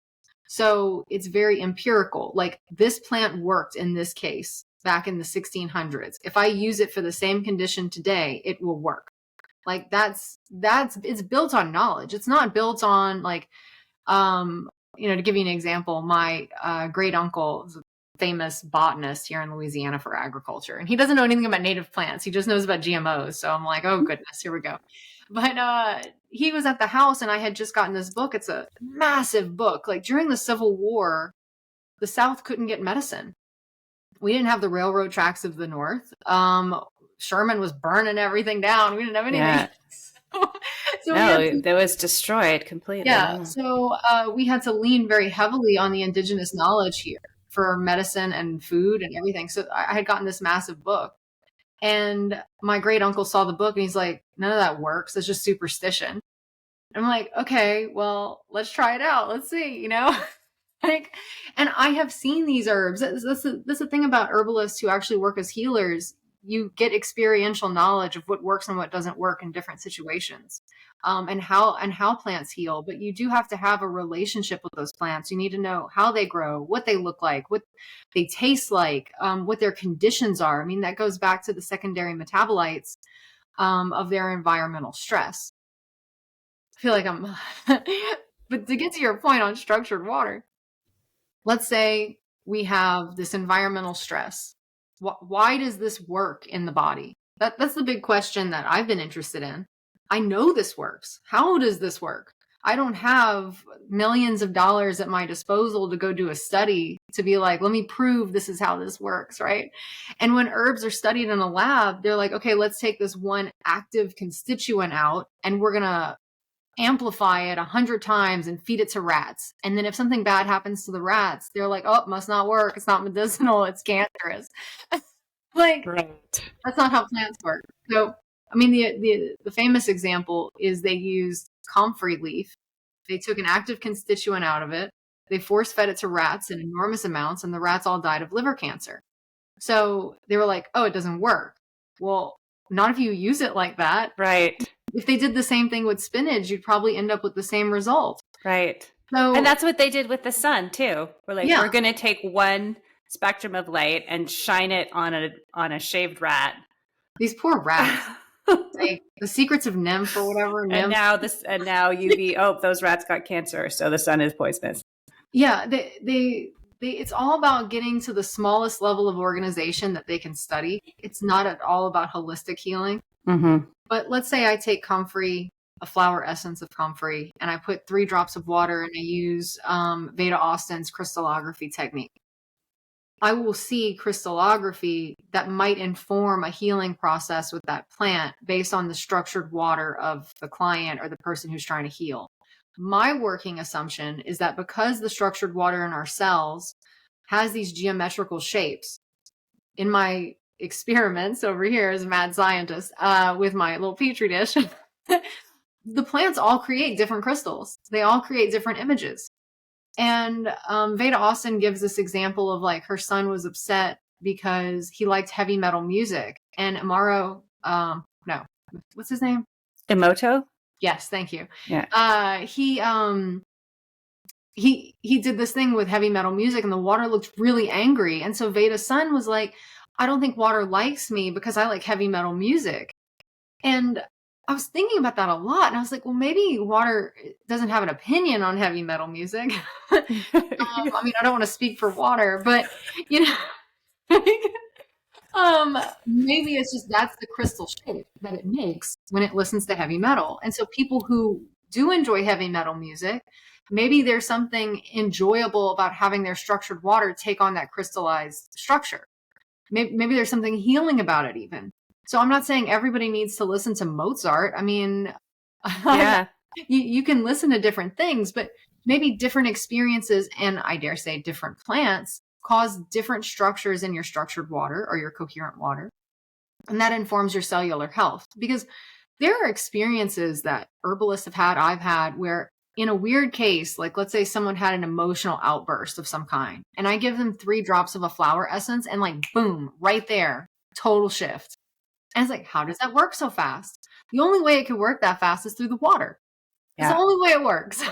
So it's very empirical. Like this plant worked in this case back in the 1600s. If I use it for the same condition today, it will work. Like it's built on knowledge. It's not built on like, to give you an example, my great uncle is a famous botanist here in Louisiana for agriculture, and he doesn't know anything about native plants. He just knows about GMOs. So I'm like, oh goodness, here we go. But he was at the house, and I had just gotten this book. It's a massive book. Like during the Civil War, the South couldn't get medicine. We didn't have the railroad tracks of the North. Sherman was burning everything down. We didn't have anything. Yeah. So that was destroyed completely. Yeah. So we had to lean very heavily on the indigenous knowledge here for medicine and food and everything. So I had gotten this massive book, and my great uncle saw the book and he's like, none of that works. It's just superstition. I'm like, okay, well, let's try it out. Let's see, like, and I have seen these herbs. That's the thing about herbalists who actually work as healers. you get experiential knowledge of what works and what doesn't work in different situations, and how plants heal. But you do have to have a relationship with those plants. You need to know how they grow, what they look like, what they taste like, what their conditions are. I mean, that goes back to the secondary metabolites of their environmental stress. I feel like I'm, but to get to your point on structured water, let's say we have this environmental stress. Why does this work in the body? That's the big question that I've been interested in. I know this works. How does this work? I don't have millions of dollars at my disposal to go do a study to be like, let me prove this is how this works, right? And when herbs are studied in a lab, they're like, okay, let's take this one active constituent out and we're going to amplify it 100 times and feed it to rats. And then if something bad happens to the rats, they're like, oh, it must not work. It's not medicinal. It's cancerous. Like, right. That's not how plants work. So, I mean, the famous example is they used comfrey leaf. They took an active constituent out of it. They force fed it to rats in enormous amounts, and the rats all died of liver cancer. So they were like, oh, it doesn't work. Well, not if you use it like that. Right. If they did the same thing with spinach, you'd probably end up with the same result. Right. So, and that's what they did with the sun too. We're like, we're going to take one spectrum of light and shine it on a shaved rat. These poor rats. Like the secrets of nymph or whatever. And now UV. Oh, those rats got cancer, so the sun is poisonous. Yeah, they it's all about getting to the smallest level of organization that they can study. It's not at all about holistic healing. Mm-hmm. But let's say I take comfrey, a flower essence of comfrey, and I put 3 drops of water and I use Veda Austin's crystallography technique. I will see crystallography that might inform a healing process with that plant based on the structured water of the client or the person who's trying to heal. My working assumption is that because the structured water in our cells has these geometrical shapes, in my experiments over here as a mad scientist with my little petri dish, the plants all create different crystals. They all create different images. And Veda Austin gives this example of like her son was upset because he liked heavy metal music. And Amaro, no, what's his name? Emoto? Yes, thank you. Yeah. He did this thing with heavy metal music and the water looked really angry. And so Veda's son was like, I don't think water likes me because I like heavy metal music. And I was thinking about that a lot. And I was like, well, maybe water doesn't have an opinion on heavy metal music. I mean, I don't want to speak for water, but, you know, maybe it's just that's the crystal shape that it makes when it listens to heavy metal. And so people who do enjoy heavy metal music, maybe there's something enjoyable about having their structured water take on that crystallized structure. Maybe there's something healing about it even. So I'm not saying everybody needs to listen to Mozart. I mean, yeah, you can listen to different things, but maybe different experiences and I dare say different plants cause different structures in your structured water or your coherent water. And that informs your cellular health because there are experiences that herbalists have had, I've had, where in a weird case, like let's say someone had an emotional outburst of some kind and I give them 3 drops of a flower essence and like, boom, right there, total shift. And it's like, how does that work so fast? The only way it could work that fast is through the water. It's the only way it works.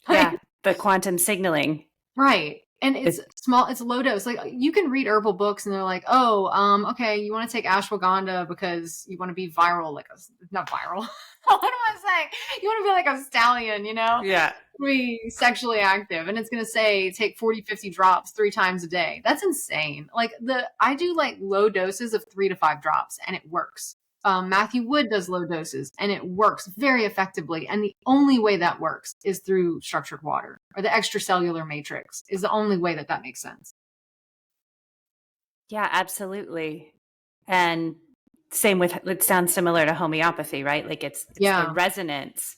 Yeah, the quantum signaling. Right. And it's small, it's low dose. Like you can read herbal books and they're like, oh, okay, you want to take ashwagandha because you want to be viral, like not viral. What am I saying? You want to be like a stallion, you know? Yeah. Be sexually active. And it's going to say take 40, 50 drops 3 times a day. That's insane. Like I do like low doses of 3 to 5 drops and it works. Matthew Wood does low doses and it works very effectively. And the only way that works is through structured water or the extracellular matrix is the only way that makes sense. Yeah, absolutely. And same with, it sounds similar to homeopathy, right? Like it's the resonance.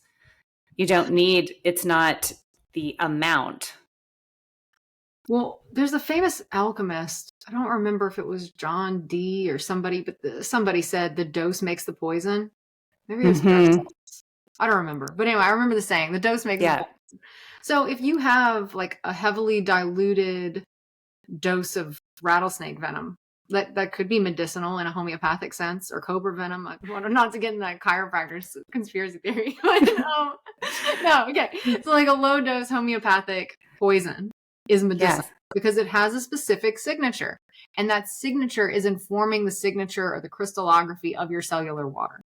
You don't need, it's not the amount. Well, there's a famous alchemist. I don't remember if it was John Dee or somebody, but somebody said the dose makes the poison. Maybe it was I don't remember. But anyway, I remember the saying, the dose makes the poison. So if you have like a heavily diluted dose of rattlesnake venom, that could be medicinal in a homeopathic sense, or cobra venom. I want not to get in that chiropractor's conspiracy theory. But, no, okay. So like a low dose homeopathic poison is medicinal because it has a specific signature. And that signature is informing the signature or the crystallography of your cellular water.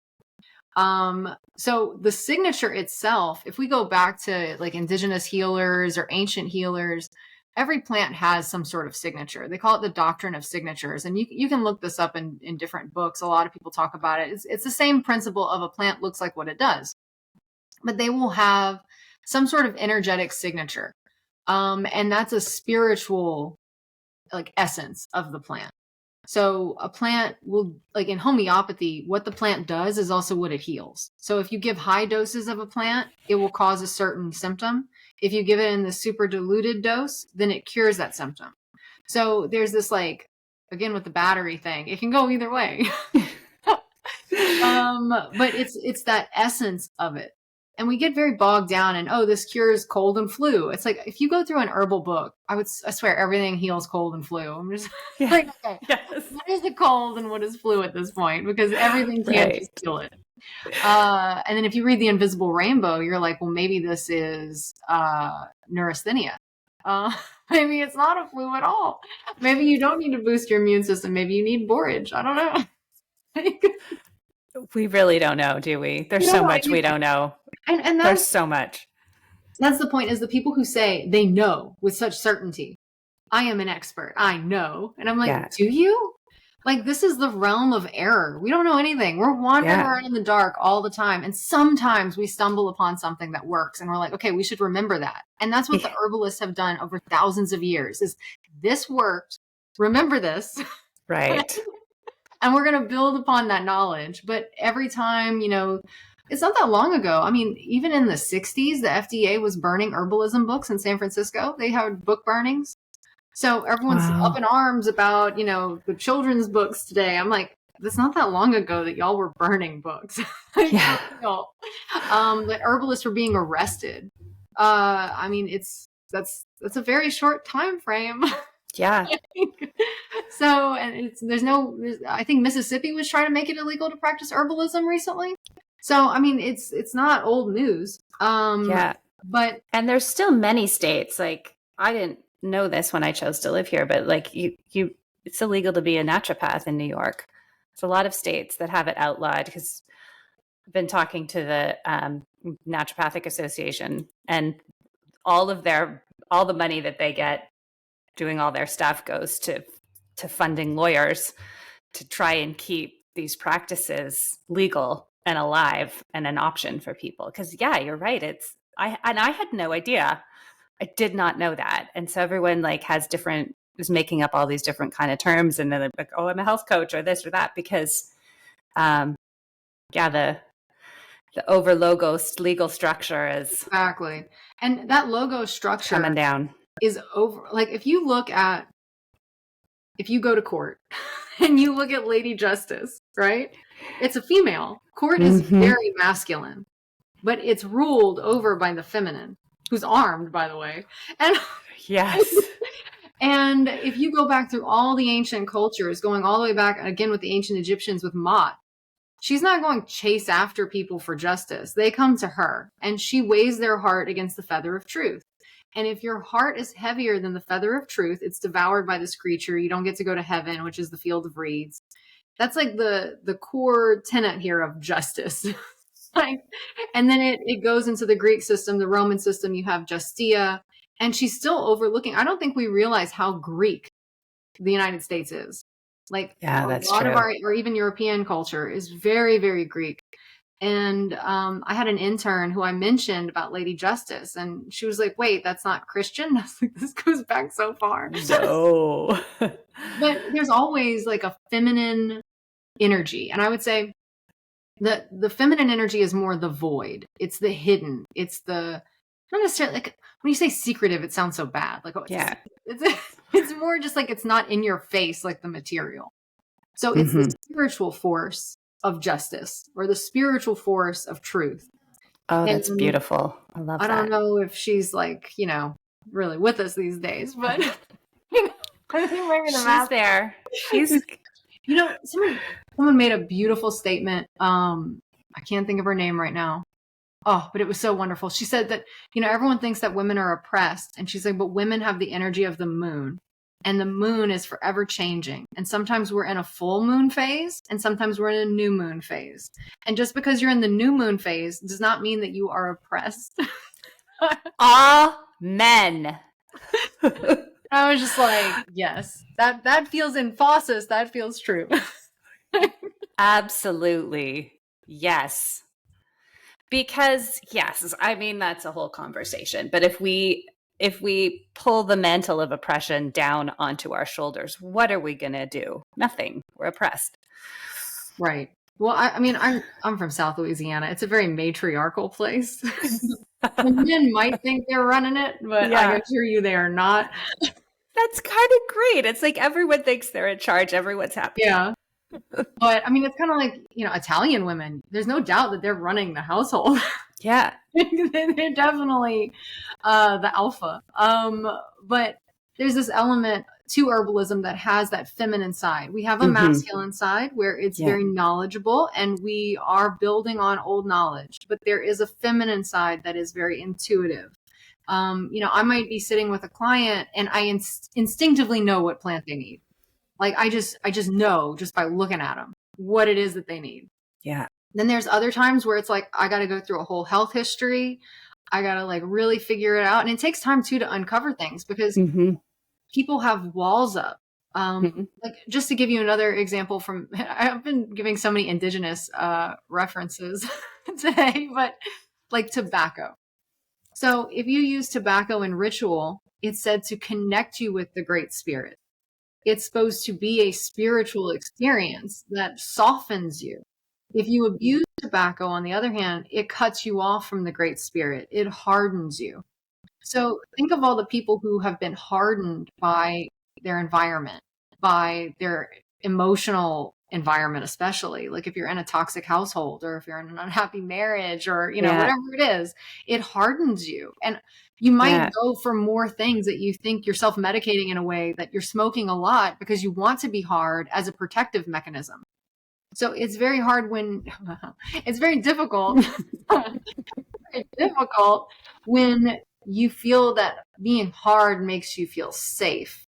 So the signature itself, if we go back to like indigenous healers or ancient healers, every plant has some sort of signature. They call it the doctrine of signatures. And you can look this up in different books. A lot of people talk about it. It's the same principle of a plant looks like what it does, but they will have some sort of energetic signature. And that's a spiritual like essence of the plant. So a plant will, like in homeopathy, what the plant does is also what it heals. So if you give high doses of a plant, it will cause a certain symptom. If you give it in the super diluted dose, then it cures that symptom. So there's this like, again, with the battery thing, it can go either way. But it's that essence of it. And we get very bogged down in, oh, this cures cold and flu. It's like, if you go through an herbal book, I swear everything heals cold and flu. I'm just like, okay, what is the cold and what is flu at this point? Because everything can't just heal it. And then if you read The Invisible Rainbow, you're like, well, maybe this is neurasthenia. Maybe it's not a flu at all. Maybe you don't need to boost your immune system. Maybe you need borage. I don't know. We really don't know, do we? There's so much we don't know. And there's so much. That's the point, is the people who say they know with such certainty. I am an expert. I know. And I'm like, do you? Like, this is the realm of error. We don't know anything. We're wandering around in the dark all the time. And sometimes we stumble upon something that works. And we're like, okay, we should remember that. And that's what the herbalists have done over thousands of years is this worked. Remember this. Right. And we're going to build upon that knowledge. But every time, it's not that long ago. I mean, even in the 60s, the FDA was burning herbalism books in San Francisco. They had book burnings. So everyone's up in arms about, the children's books today. I'm like, it's not that long ago that y'all were burning books. That herbalists were being arrested. I mean, that's a very short time frame. Yeah. So, and I think Mississippi was trying to make it illegal to practice herbalism recently. So, I mean, it's not old news. But there's still many states, like, I didn't know this when I chose to live here, but like it's illegal to be a naturopath in New York. There's a lot of states that have it outlawed, because I've been talking to the Naturopathic Association, and all the money that they get doing all their stuff goes to funding lawyers to try and keep these practices legal and alive and an option for people. Because you're right. I had no idea. I did not know that. And so everyone like is making up all these different kind of terms, and then they're like, oh, I'm a health coach or this or that, because the over logo legal structure is exactly. And that logo structure coming down is over. Like if you go to court and you look at Lady Justice, right? It's a female. Court is very masculine, but it's ruled over by the feminine, who's armed, by the way. And yes. And if you go back through all the ancient cultures, going all the way back again with the ancient Egyptians with Mot, she's not going to chase after people for justice. They come to her, and she weighs their heart against the feather of truth. And if your heart is heavier than the feather of truth, it's devoured by this creature. You don't get to go to heaven, which is the field of reeds. That's like the core tenet here of justice. And then it goes into the Greek system, the Roman system. You have Justia, and she's still overlooking. I don't think we realize how Greek the United States is. Like that's a lot true. of our, or even European culture is very, very Greek. And I had an intern who I mentioned about Lady Justice, and she was like, wait, that's not Christian? I was like, this goes back so far. No. But there's always like a feminine energy. And I would say that the feminine energy is more the void. It's the hidden. It's the, not necessarily like, when you say secretive, it sounds so bad. Like, oh, it's more just like, it's not in your face, like the material. So it's the spiritual force of justice, or the spiritual force of truth. Oh, that's beautiful. I love that. I don't know if she's like, really with us these days, but She's there. She's, someone made a beautiful statement. I can't think of her name right now. Oh, but it was so wonderful. She said that, everyone thinks that women are oppressed. And she's like, but women have the energy of the moon. And the moon is forever changing. And sometimes we're in a full moon phase, and sometimes we're in a new moon phase. And just because you're in the new moon phase does not mean that you are oppressed. Amen. I was just like, yes, that feels in Phusis. That feels true. Absolutely. Yes. Because yes, I mean, that's a whole conversation. But if we pull the mantle of oppression down onto our shoulders, what are we going to do? Nothing. We're oppressed. Right. Well, I mean, I'm from South Louisiana. It's a very matriarchal place. Men might think they're running it, but I can assure you they are not. That's kind of great. It's like everyone thinks they're in charge. Everyone's happy. Yeah. But I mean, it's kind of like, Italian women. There's no doubt that they're running the household. Yeah. They're definitely the alpha. But there's this element to herbalism that has that feminine side. We have a masculine side where it's very knowledgeable and we are building on old knowledge, but there is a feminine side that is very intuitive. I might be sitting with a client and I instinctively know what plant they need. Like I just know just by looking at them what it is that they need. Yeah. Then there's other times where it's like, I got to go through a whole health history. I got to like really figure it out. And it takes time too to uncover things because people have walls up. Like just to give you another example I've been giving so many indigenous references today, but like tobacco. So if you use tobacco in ritual, it's said to connect you with the Great Spirit. It's supposed to be a spiritual experience that softens you. If you abuse tobacco, on the other hand, it cuts you off from the Great Spirit. It hardens you. So think of all the people who have been hardened by their environment, by their emotional environment, especially. Like if you're in a toxic household or if you're in an unhappy marriage or, whatever it is, it hardens you. And you might go for more things that you think you're self-medicating in a way that you're smoking a lot because you want to be hard as a protective mechanism. So it's very hard it's very difficult, when you feel that being hard makes you feel safe.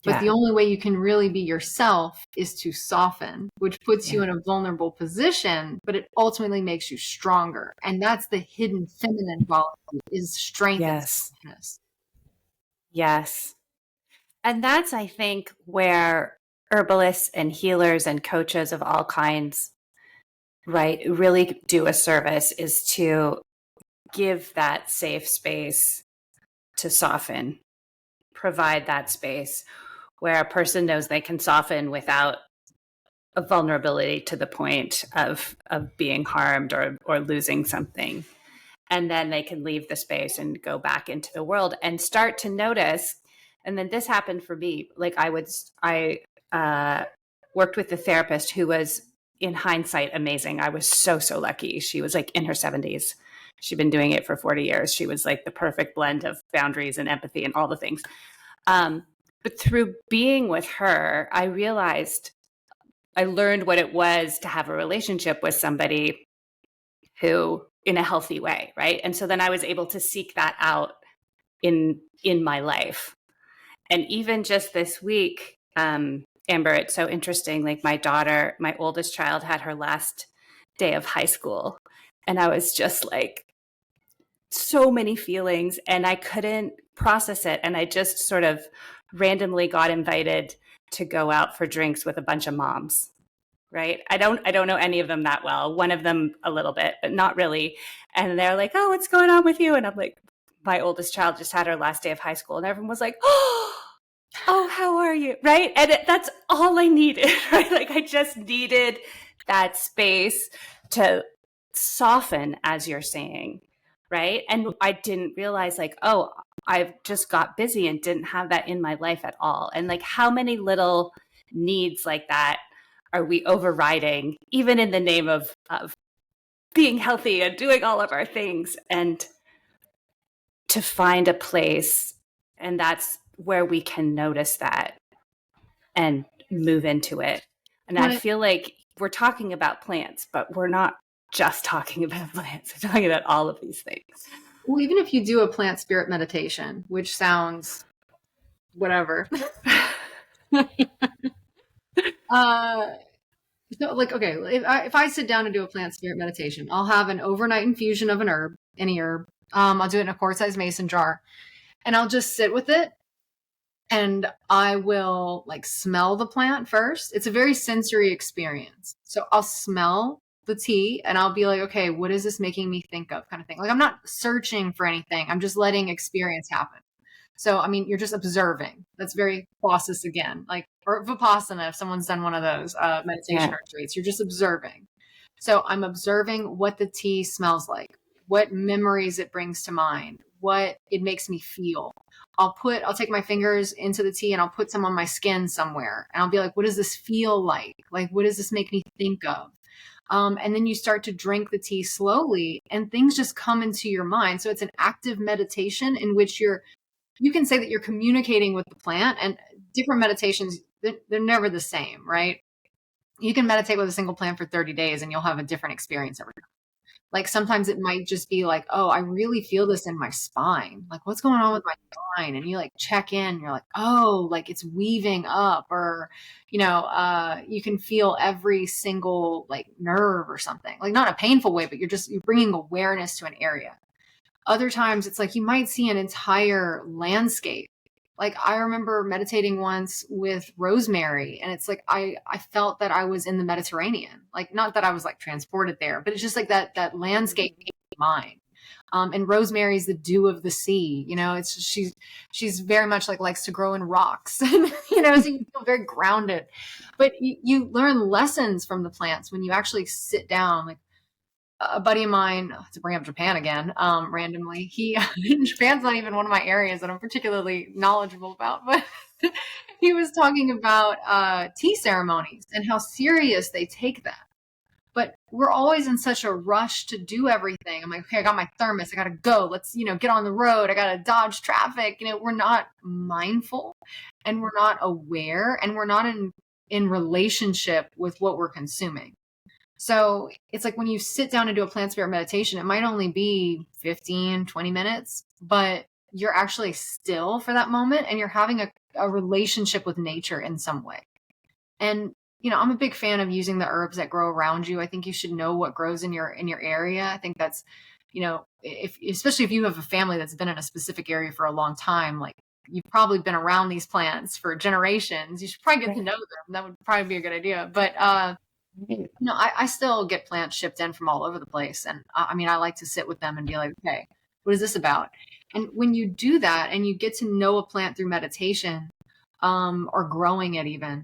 But the only way you can really be yourself is to soften, which puts you in a vulnerable position, but it ultimately makes you stronger. And that's the hidden feminine quality is strength and softness. Yes. And that's, I think, where herbalists and healers and coaches of all kinds, right, really do a service is to give that safe space to soften, provide that space where a person knows they can soften without a vulnerability to the point of being harmed or losing something. And then they can leave the space and go back into the world and start to notice. And then this happened for me. Like I worked with a therapist who was, in hindsight, amazing. I was so lucky. She was like in her 70s. She'd been doing it for 40 years. She was like the perfect blend of boundaries and empathy and all the things. But through being with her, I learned what it was to have a relationship with somebody who, in a healthy way, right? And so then I was able to seek that out in my life. And even just this week, Amber, it's so interesting. Like my daughter, my oldest child, had her last day of high school. And I was just like, so many feelings and I couldn't process it. And I just sort of randomly got invited to go out for drinks with a bunch of moms, right? I don't know any of them that well. One of them a little bit, but not really. And they're like, oh, what's going on with you? And I'm like, my oldest child just had her last day of high school. And everyone was like, oh, how are you? Right. And that's all I needed, right? Like I just needed that space to soften, as you're saying. Right. And I didn't realize like, oh, I've just got busy and didn't have that in my life at all. And like how many little needs like that are we overriding, even in the name of being healthy and doing all of our things, and to find a place. And that's where we can notice that and move into it. And I feel like we're talking about plants, but we're not just talking about plants. We're talking about all of these things. Well, even if you do a plant spirit meditation, which sounds whatever. So like, okay, if I sit down and do a plant spirit meditation, I'll have an overnight infusion of any herb. I'll do it in a quart-sized mason jar, and I'll just sit with it. And I will like smell the plant first. It's a very sensory experience. So I'll smell the tea and I'll be like, okay, what is this making me think of, kind of thing. Like, I'm not searching for anything. I'm just letting experience happen. So, I mean, you're just observing. That's very Phusis again, like, or Vipassana, if someone's done one of those meditation retreats, you're just observing. So I'm observing what the tea smells like, what memories it brings to mind, what it makes me feel. I'll take my fingers into the tea and I'll put some on my skin somewhere. And I'll be like, what does this feel like? Like, what does this make me think of? And then you start to drink the tea slowly and things just come into your mind. So it's an active meditation in which you can say that you're communicating with the plant, and different meditations, they're never the same, right? You can meditate with a single plant for 30 days and you'll have a different experience every time. Like sometimes it might just be like, oh, I really feel this in my spine. Like, what's going on with my spine? And you like check in, you're like, oh, like it's weaving up, or, you can feel every single like nerve or something, like not a painful way, but you're bringing awareness to an area. Other times it's like you might see an entire landscape. Like I remember meditating once with rosemary, and it's like I felt that I was in the Mediterranean. Like, not that I was like transported there, but it's just like that landscape came to mind. And rosemary is the dew of the sea. It's just, she's very much like likes to grow in rocks, so you feel very grounded. But you learn lessons from the plants when you actually sit down. Like, a buddy of mine, to bring up Japan again, randomly, Japan's not even one of my areas that I'm particularly knowledgeable about, but he was talking about tea ceremonies and how serious they take that. But we're always in such a rush to do everything. I'm like, okay, I got my thermos, I gotta go. Let's, get on the road. I gotta dodge traffic. We're not mindful, and we're not aware, and we're not in relationship with what we're consuming. So it's like when you sit down and do a plant spirit meditation, it might only be 15, 20 minutes, but you're actually still for that moment, and you're having a relationship with nature in some way. And, I'm a big fan of using the herbs that grow around you. I think you should know what grows in your area. I think that's, especially if you have a family that's been in a specific area for a long time, like you've probably been around these plants for generations. You should probably get to know them. That would probably be a good idea. But, I still get plants shipped in from all over the place. And I like to sit with them and be like, okay, what is this about? And when you do that and you get to know a plant through meditation, or growing it even,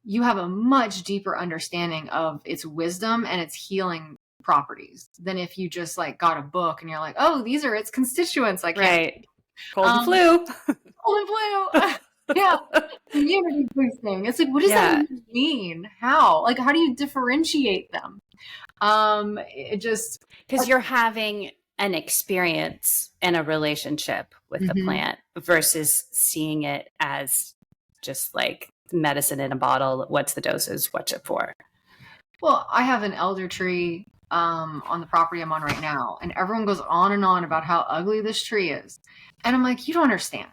you have a much deeper understanding of its wisdom and its healing properties than if you just like got a book and you're like, oh, these are its constituents. Like, right. Cold and flu. Cold and flu. Yeah. Immunity boosting. It's like, what does that mean? How? Like, how do you differentiate them? It just, because you're having an experience and a relationship with the plant versus seeing it as just like medicine in a bottle. What's the dosage? What's it for? Well, I have an elder tree on the property I'm on right now, and everyone goes on and on about how ugly this tree is. And I'm like, you don't understand.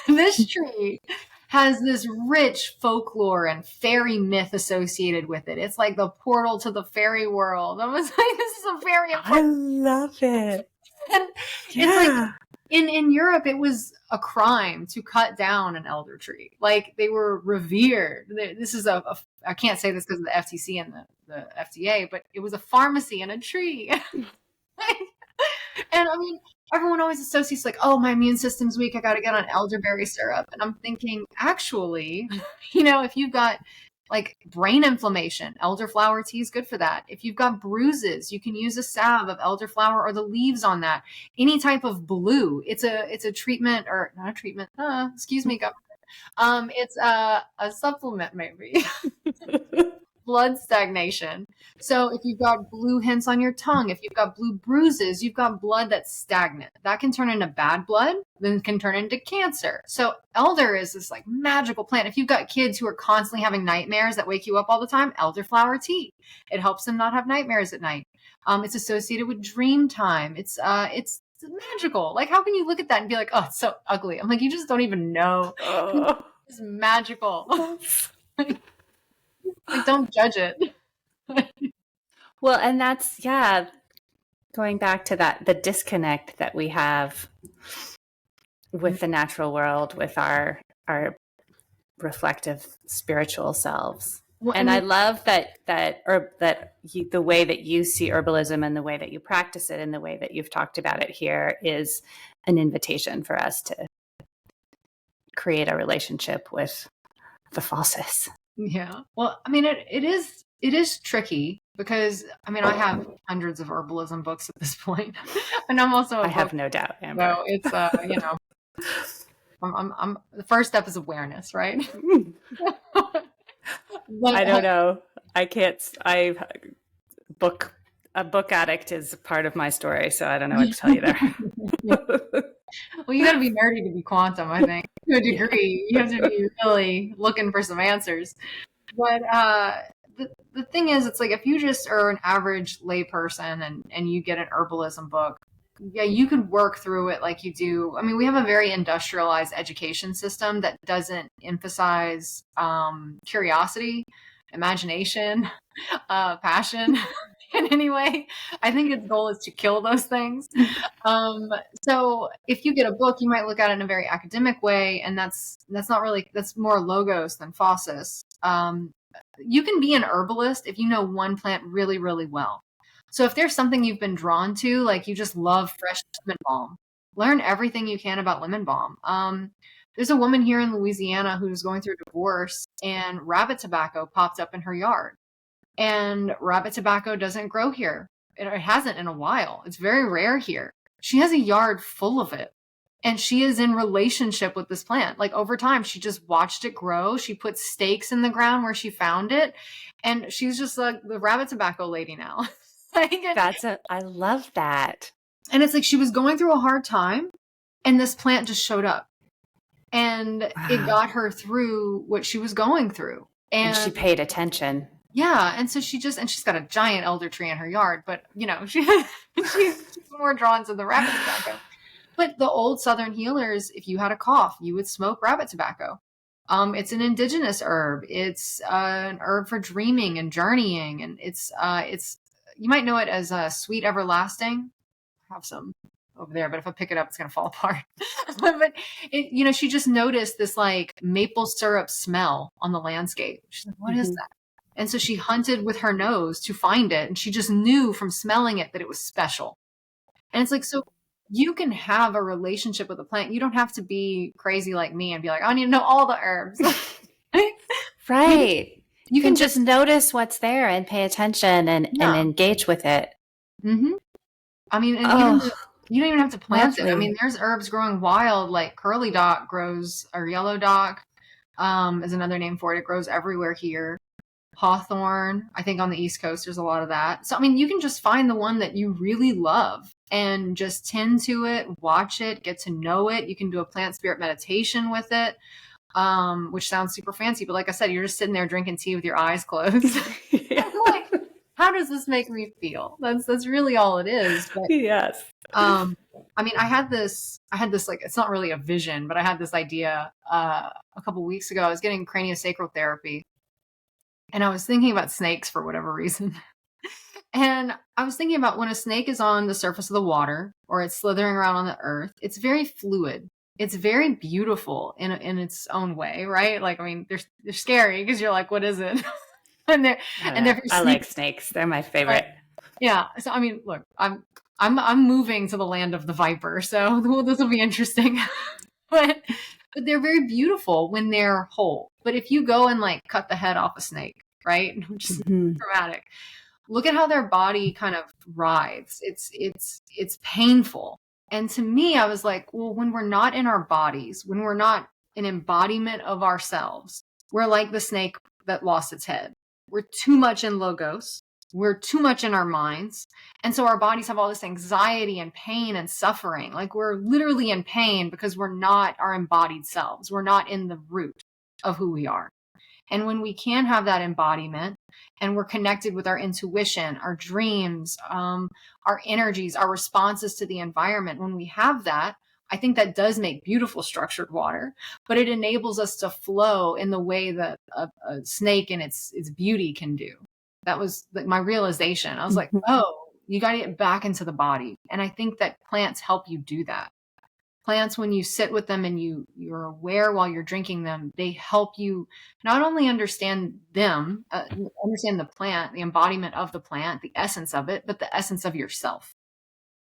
This tree has this rich folklore and fairy myth associated with it. It's like the portal to the fairy world. I was like, this is a very important. I love it. And it's like in Europe, it was a crime to cut down an elder tree. Like, they were revered. This is I can't say this because of the FTC and the FDA, but it was a pharmacy and a tree. And everyone always associates like, oh, my immune system's weak, I got to get on elderberry syrup. And I'm thinking, actually, if you've got like brain inflammation, elderflower tea is good for that. If you've got bruises, you can use a salve of elderflower or the leaves on that. Any type of blue, it's a treatment, or not a treatment. Excuse me, government. It's a supplement, maybe. Blood stagnation. So if you've got blue hints on your tongue, if you've got blue bruises, you've got blood that's stagnant. That can turn into bad blood, then can turn into cancer. So elder is this like magical plant. If you've got kids who are constantly having nightmares that wake you up all the time, elderflower tea. It helps them not have nightmares at night. It's associated with dream time. It's magical. Like, how can you look at that and be like, oh, it's so ugly? I'm like, you just don't even know. It's magical. Like, don't judge it. Well, and that's, going back to that, the disconnect that we have with the natural world, with our reflective spiritual selves. Well, and I love that the way that you see herbalism and the way that you practice it and the way that you've talked about it here is an invitation for us to create a relationship with the Phusis. Yeah. Well, I mean, it is tricky because, I mean, I have hundreds of herbalism books at this point, and I'm also I have no doubt, Amber. So it's I'm the first step is awareness, right? I don't know. I can't. A book addict is part of my story, so I don't know what to tell you there. Well, you got to be nerdy to be quantum, I think, to a degree. You have to be really looking for some answers. But the thing is, it's like if you just are an average lay person and you get an herbalism book, yeah, you could work through it like you do. I mean, we have a very industrialized education system that doesn't emphasize curiosity, imagination, passion in any way. I think its goal is to kill those things. So if you get a book, you might look at it in a very academic way, and that's not really, that's more logos than Phusis. You can be an herbalist if you know one plant really, really well. So if there's something you've been drawn to, like you just love fresh lemon balm, learn everything you can about lemon balm. There's a woman here in Louisiana who's going through a divorce, and rabbit tobacco popped up in her yard. And rabbit tobacco doesn't grow here. It hasn't in a while. It's very rare here. She has a yard full of it. And she is in relationship with this plant. Like over time, she just watched it grow. She put stakes in the ground where she found it. And she's just like the rabbit tobacco lady now. I love that. And it's like she was going through a hard time and this plant just showed up. And it got her through what she was going through. And she paid attention. Yeah. And so she's got a giant elder tree in her yard, but she's more drawn to the rabbit tobacco. But the old Southern healers, if you had a cough, you would smoke rabbit tobacco. It's an indigenous herb. It's an herb for dreaming and journeying. And it's you might know it as sweet everlasting. I have some over there, but if I pick it up, it's going to fall apart. But she just noticed this like maple syrup smell on the landscape. She's like, what is that? And so she hunted with her nose to find it. And she just knew from smelling it that it was special. And it's like, so you can have a relationship with a plant. You don't have to be crazy like me and be like, I need to know all the herbs. Right. You can just notice what's there and pay attention and engage with it. Mm-hmm. I mean, and you don't even have to plant it. I mean, there's herbs growing wild, like curly dock grows, or yellow dock is another name for it. It grows everywhere here. Hawthorn, I think on the East Coast, there's a lot of that. So, I mean, you can just find the one that you really love and just tend to it, watch it, get to know it. You can do a plant spirit meditation with it, which sounds super fancy. But like I said, you're just sitting there drinking tea with your eyes closed. I'm like, how does this make me feel? That's really all it is. But, yes. I mean, I had this like, it's not really a vision, but I had this idea a couple of weeks ago. I was getting craniosacral therapy. And I was thinking about snakes for whatever reason. And I was thinking about when a snake is on the surface of the water or it's slithering around on the earth, it's very fluid. It's very beautiful in its own way, right? Like, I mean, they're scary because you're like, what is it? I like snakes. They're my favorite. Yeah. So, I mean, look, I'm moving to the land of the viper. So this will be interesting. But they're very beautiful when they're whole. But if you go and like cut the head off a snake, right? Which is dramatic. Look at how their body kind of writhes. It's painful. And to me, I was like, well, when we're not in our bodies, when we're not an embodiment of ourselves, we're like the snake that lost its head. We're too much in logos. we're too much in our minds. And so our bodies have all this anxiety and pain and suffering. Like we're literally in pain because we're not our embodied selves. We're not in the root of who we are. And when we can have that embodiment and we're connected with our intuition, our dreams, our energies, our responses to the environment, when we have that, I think that does make beautiful structured water, but it enables us to flow in the way that a snake in its beauty can do. That was like my realization. I was like, oh, you got to get back into the body. And I think that plants help you do that. Plants, when you sit with them and you're aware while you're drinking them, they help you not only understand them, understand the plant, the embodiment of the plant, the essence of it, but the essence of yourself.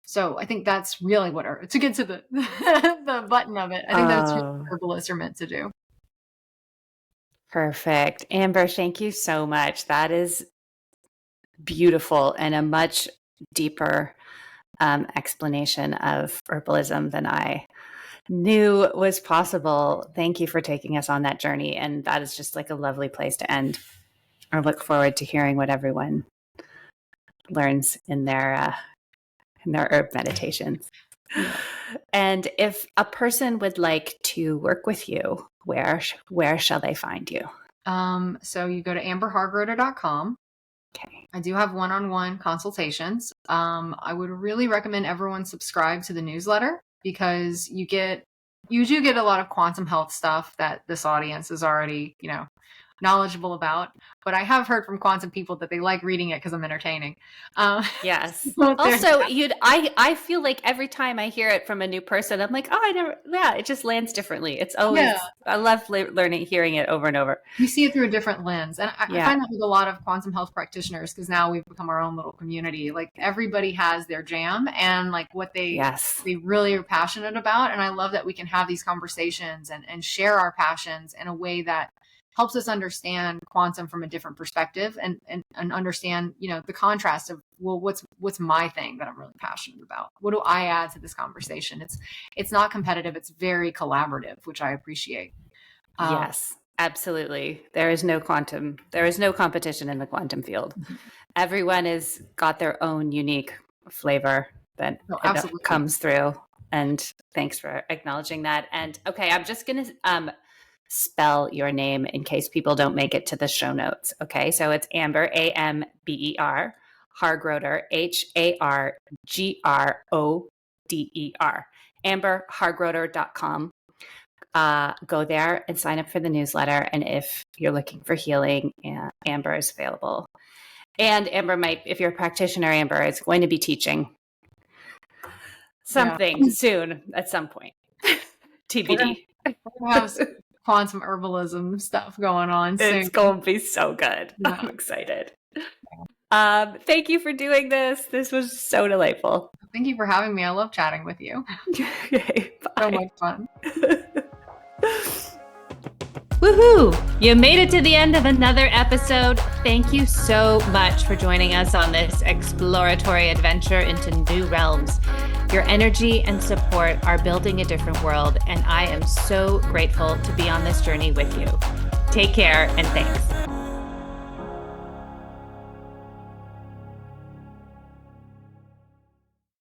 So I think that's really what to get to the the button of it. I think that's what herbalists are meant to do. Perfect. Amber, thank you so much. That is beautiful and a much deeper explanation of herbalism than I knew was possible. Thank you for taking us on that journey. And that is just like a lovely place to end. I look forward to hearing what everyone learns in their herb meditations. And if a person would like to work with you, where shall they find you? So you go to amberhargroder.com. Okay. I do have one-on-one consultations. I would really recommend everyone subscribe to the newsletter because you do get a lot of quantum health stuff that this audience is already, knowledgeable about. But I have heard from quantum people that they like reading it because I'm entertaining. Yes. Also, I feel like every time I hear it from a new person, I'm like, it just lands differently. It's always, I love hearing it over and over. You see it through a different lens. And I find that with a lot of quantum health practitioners, because now we've become our own little community. Like everybody has their jam and like what they really are passionate about. And I love that we can have these conversations and share our passions in a way that helps us understand quantum from a different perspective and understand, the contrast of, well, what's my thing that I'm really passionate about? What do I add to this conversation? It's not competitive. It's very collaborative, which I appreciate. Yes, absolutely. There is no competition in the quantum field. Everyone has got their own unique flavor that comes through. And thanks for acknowledging that. And okay, I'm just going to, spell your name in case people don't make it to the show notes. Okay, so it's Amber, Amber, Hargroder, Hargroder, amberhargroder.com. Go there and sign up for the newsletter. And if you're looking for healing, Amber is available. And Amber if you're a practitioner, Amber is going to be teaching something soon at some point. TBD. Quantum herbalism stuff going on soon. It's going to be so good. Yeah. I'm excited. Thank you for doing this. This was so delightful. Thank you for having me. I love chatting with you. Okay, bye. So much fun. Woohoo! You made it to the end of another episode. Thank you so much for joining us on this exploratory adventure into new realms. Your energy and support are building a different world, and I am so grateful to be on this journey with you. Take care, and thanks.